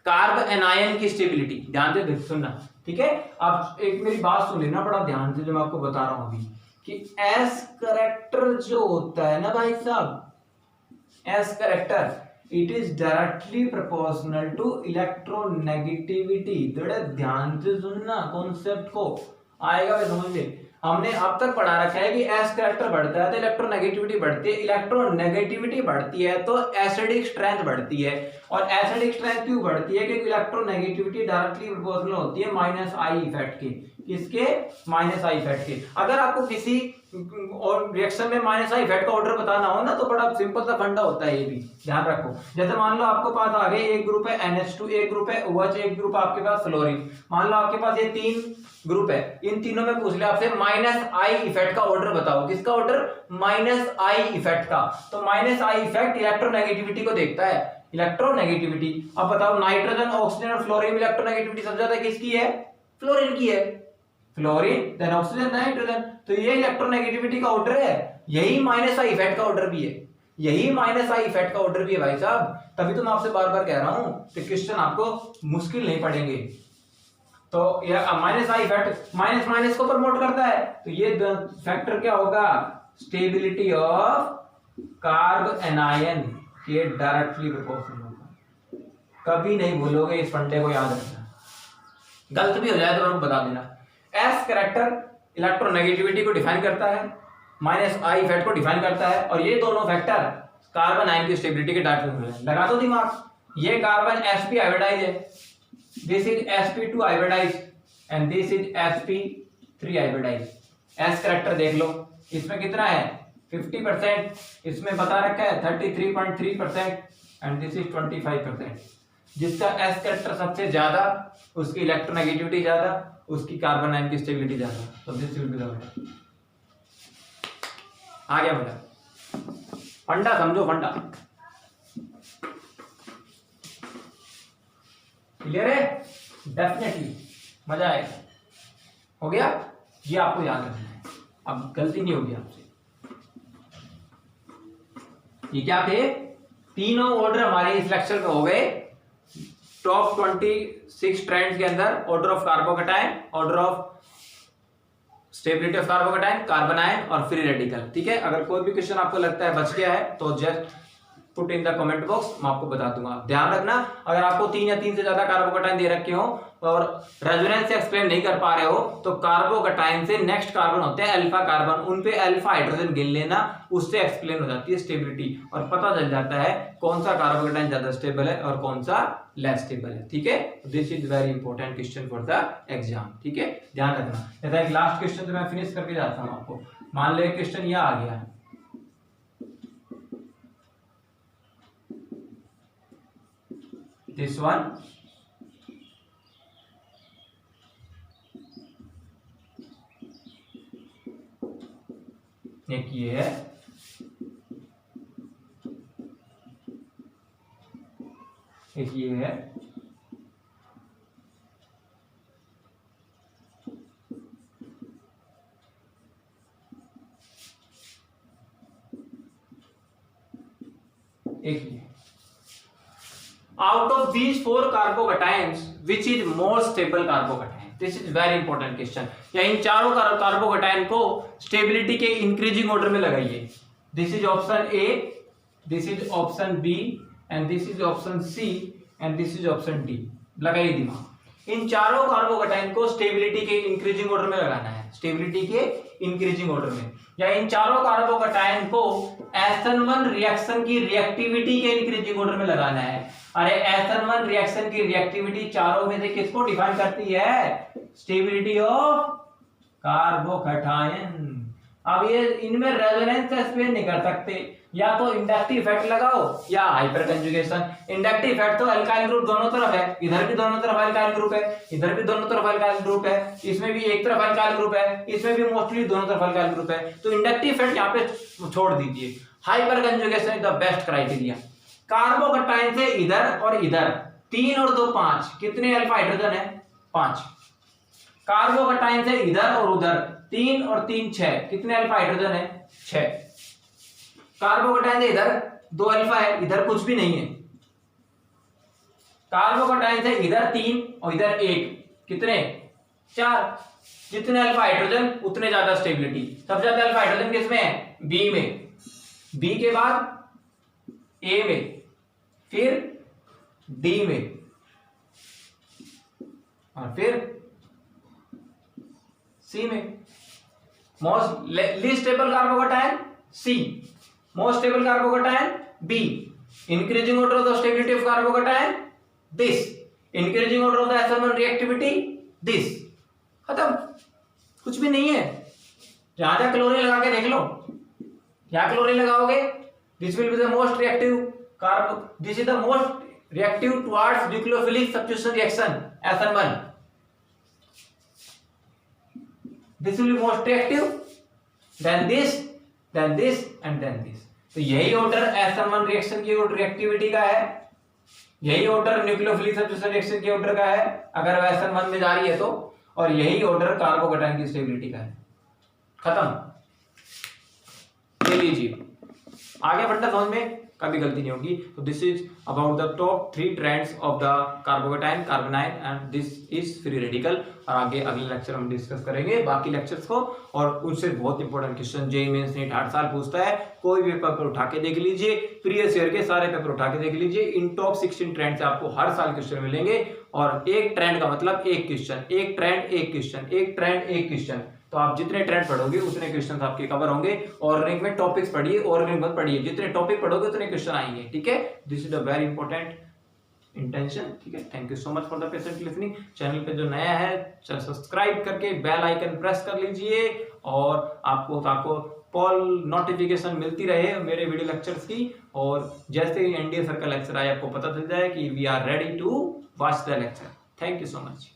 कार्ब एनायन की स्टेबिलिटी ध्यान से सुनना, ठीक है। अब एक मेरी बात सुन लेना बड़ा ध्यान से जो मैं आपको बता रहा हूं अभी, कि S करेक्टर जो होता है ना भाई साहब, S character it is directly proportional to electronegativity. थोड़ा ध्यान से सुनना कॉन्सेप्ट को, आएगा वे समझ ले। हमने अब तक पढ़ा रखा है कि एस कैरेक्टर बढ़ता है तो इलेक्ट्रोनेगेटिविटी बढ़ती है, इलेक्ट्रोनेगेटिविटी बढ़ती है तो एसिडिक स्ट्रेंथ बढ़ती है। और एसिडिक स्ट्रेंथ क्यों बढ़ती है, क्योंकि इलेक्ट्रोनेगेटिविटी डायरेक्टली प्रोपोर्शनल होती है माइनस आई इफेक्ट के, किसके, माइनस आई इफेक्ट के। अगर आपको किसी और रिएक्शन में माइनस आई इफेक्ट का ऑर्डर बताना हो ना तो बड़ा सिंपल सा फंडा होता है, ये भी ध्यान रखो। जैसे मान लो आपके पास आ गए एक ग्रुप है NH2, एक ग्रुप है OH, एक ग्रुप आपके पास फ्लोरीन। मान लो आपके पास ये 3 ग्रुप है, इन तीनों में पूछ ले आपसे माइनस आई इफेक्ट का ऑर्डर बताओ। किसका ऑर्डर, माइनस आई इफेक्ट का। तो माइनस आई इफेक्ट इलेक्ट्रोनेगेटिविटी को देखता है, इलेक्ट्रोनेगेटिविटी। अब बताओ नाइट्रोजन, ऑक्सीजन और फ्लोरीन में इलेक्ट्रोनेगेटिविटी सबसे ज्यादा किसकी है, फ्लोरीन की है। Fluorine then oxygen nitrogen. तो ये इलेक्ट्रोनेगेटिविटी का ऑर्डर है, यही माइनस आई इफेक्ट का ऑर्डर भी है, यही माइनस आई इफेक्ट का ऑर्डर भी है भाई साहब। तभी तो मैं आपसे बार बार कह रहा हूं कि क्वेश्चन आपको मुश्किल नहीं पड़ेंगे। तो ये minus I effect minus minus को प्रमोट करता है, तो ये फैक्टर क्या होगा, स्टेबिलिटी ऑफ कार्ब एनायन के डायरेक्टली प्रोपोर्शनल होगा। कभी नहीं भूलोगे, इस फंडे को याद रखना, गलत भी हो जाए तो मैं बता देना। एस कैरेक्टर इलेक्ट्रोनेगेटिविटी को डिफाइन करता है, माइनस आई इफेक्ट को डिफाइन करता है, और ये दोनों फैक्टर कार्बन आयन की स्टेबिलिटी के डायरेक्ट लगा दो दिमाग। ये कार्बन sp हाइब्रिडाइज है, this is sp2 hybridise and this is sp3 hybridise. S character देख लो, इसमें कितना है 50%, इसमें बता रखा है 33.3% एंड दिस इज 25%। जिसका एस कैरेक्टर सबसे ज्यादा, उसकी इलेक्ट्रोनेगेटिविटी ज्यादा, उसकी कार्बन आयन की स्टेबिलिटी ज्यादा। तो दिस विल बी द आ गया बेटा, फंडा समझो, फंडा क्लियर है, डेफिनेटली मजा आएगा। हो गया, ये आपको याद रखना है, अब गलती नहीं होगी आपसे। ये क्या थे, तीनों ऑर्डर हमारे इस लेक्चर में हो गए। टॉप 26 ट्रेंड्स के अंदर order of carbocation, order of stability of carbocation, carbon ion और फ्री रेडिकल। ठीक है, अगर कोई भी क्वेश्चन आपको लगता है बच गया है तो just put in the comment box, मैं आपको बता दूंगा। ध्यान रखना, अगर आपको 3 या 3 से ज्यादा कार्बोकैटायन दे रखे हो और रेजोनेंस से एक्सप्लेन नहीं कर पा रहे हो, तो कार्बोकैटायन से नेक्स्ट कार्बन होते हैं अल्फा कार्बन, उन पे अल्फा हाइड्रोजन गिन लेना, उससे एक्सप्लेन हो जाती है स्टेबिलिटी, और पता चल जाता है कौन सा कार्बोकैटायन ज्यादा स्टेबल है और कौन सा लेस स्टेबल है। ठीक है, this is very important question for the exam. ठीक है, ध्यान रखना। जैसा एक लास्ट क्वेश्चन तो मैं फिनिश करके जाता हूं आपको। मान लो क्वेश्चन यह आ गया, this one एक ये है, एक ये है, एक ये। Out of these 4 carbocations, which is more stable carbocation? This is very important question. या इन चारों कार्बोकैटायन को स्टेबिलिटी के इंक्रीजिंग ऑर्डर में लगाइए। This is option A, this is option B and this is option C and this is option D. लगाइए दिमाग, इन चारों carbocation को स्टेबिलिटी के इंक्रीजिंग ऑर्डर में लगाना है, स्टेबिलिटी के इंक्रीजिंग ऑर्डर में, या इन चारों कार्बोकैटायन को SN1 रिएक्शन की रिएक्टिविटी के इंक्रीजिंग ऑर्डर में लगाना है। अरे SN1 रिएक्शन की रिएक्टिविटी चारों में से किसको डिफाइन करती है, स्टेबिलिटी ऑफ कार्बोकैटायन। अब ये इनमें रेजोनेंस एक्सप्लेन नहीं कर सकते, या तो इंडक्टिव इफेक्ट लगाओ या हाइपर कंजुगेशन। इंडक्टिव इफेक्ट तो अल्काइल ग्रुप दोनों तरफ है, इधर भी दोनों तरफ अल्काइल ग्रुप है, इधर भी दोनों तरफ अल्काइल ग्रुप है, इसमें भी एक तरफ अल्काइल ग्रुप है, इसमें भी मोस्टली दोनों तरफ अल्काइल ग्रुप है, तो इंडक्टिव इफेक्ट यहाँ पे छोड़ दीजिए। Hyper conjugation is the best criteria. Carbocation से इधर और इधर 3 और 2 5, कितने अल्फा हाइड्रोजन है 5। कार्बोकैटायन से इधर और उधर 3 और 3 6, कितने अल्फा हाइड्रोजन है 6। कार्बोकैटायन से इधर 2 अल्फा है, इधर कुछ भी नहीं है। कार्बोकैटायन से इधर 3 और इधर 1, कितने 4। जितने अल्फा हाइड्रोजन उतने ज्यादा स्टेबिलिटी। सबसे ज्यादा अल्फा हाइड्रोजन किसमें है, बी में, बी के बाद ए में, फिर डी में, और फिर सी में। Most least stable carbocation C, most stable carbocation B. Increasing order of the stability of carbocation this, increasing order of the SN1 reactivity this. खत्म, कुछ भी नहीं है। जहां जहां क्लोरीन लगा के देख लो, यहां क्लोरीन लगाओगे, this will be the most reactive carbo, this is the most reactive towards nucleophilic substitution reaction SN1, this will be most reactive, then this and then this. तो यही ऑर्डर SN1 रिएक्शन की reactivity का है, यही order nucleophilic substitution reaction के order का है, अगर वह SN1 में जा रही है तो। और यही ऑर्डर कार्बोकेटाइन की स्टेबिलिटी का है। खत्म, ले लीजिए। आगे बढ़ता समझ में कभी गलती नहीं होगी। तो this is about the top 3 trends of the carbocation carbanion and this is free radical. और आगे अगले लेक्चर हम डिस्कस करेंगे बाकी लेक्चर्स को, और उनसे बहुत important question JEE mains NEET हर साल पूछता है। कोई भी पेपर उठा के देख लीजिए, प्रीवियस ईयर के सारे पेपर उठा के देख लीजिए, इन टॉप 16 ट्रेंड से आपको हर साल क्वेश्चन मिलेंगे। और एक ट्रेंड का मतलब एक क्वेश्चन, एक ट्रेंड एक क्वेश्चन, एक ट्रेंड एक क्वेश्चन। तो आप जितने ट्रेंड पढ़ोगे उतने क्वेश्चन आपके कवर होंगे। ऑर्डरिंग में टॉपिक्स पढ़िए, ऑर्डरिंग मत पढ़िए, जितने टॉपिक पढ़ोगे उतने क्वेश्चन आएंगे। ठीक है, this is a very important intention. ठीक है, thank you so much for the patient listening. Channel पे जो नया है चैनल सब्सक्राइब करके बेल आइकन प्रेस कर लीजिए, और आपको कॉल नोटिफिकेशन मिलती रहे मेरे वीडियो लेक्चर्स की। और जैसे ही एनडीए सर का लेक्चर आए आपको पता चल जाए कि we are ready to watch the lecture. Thank you so much.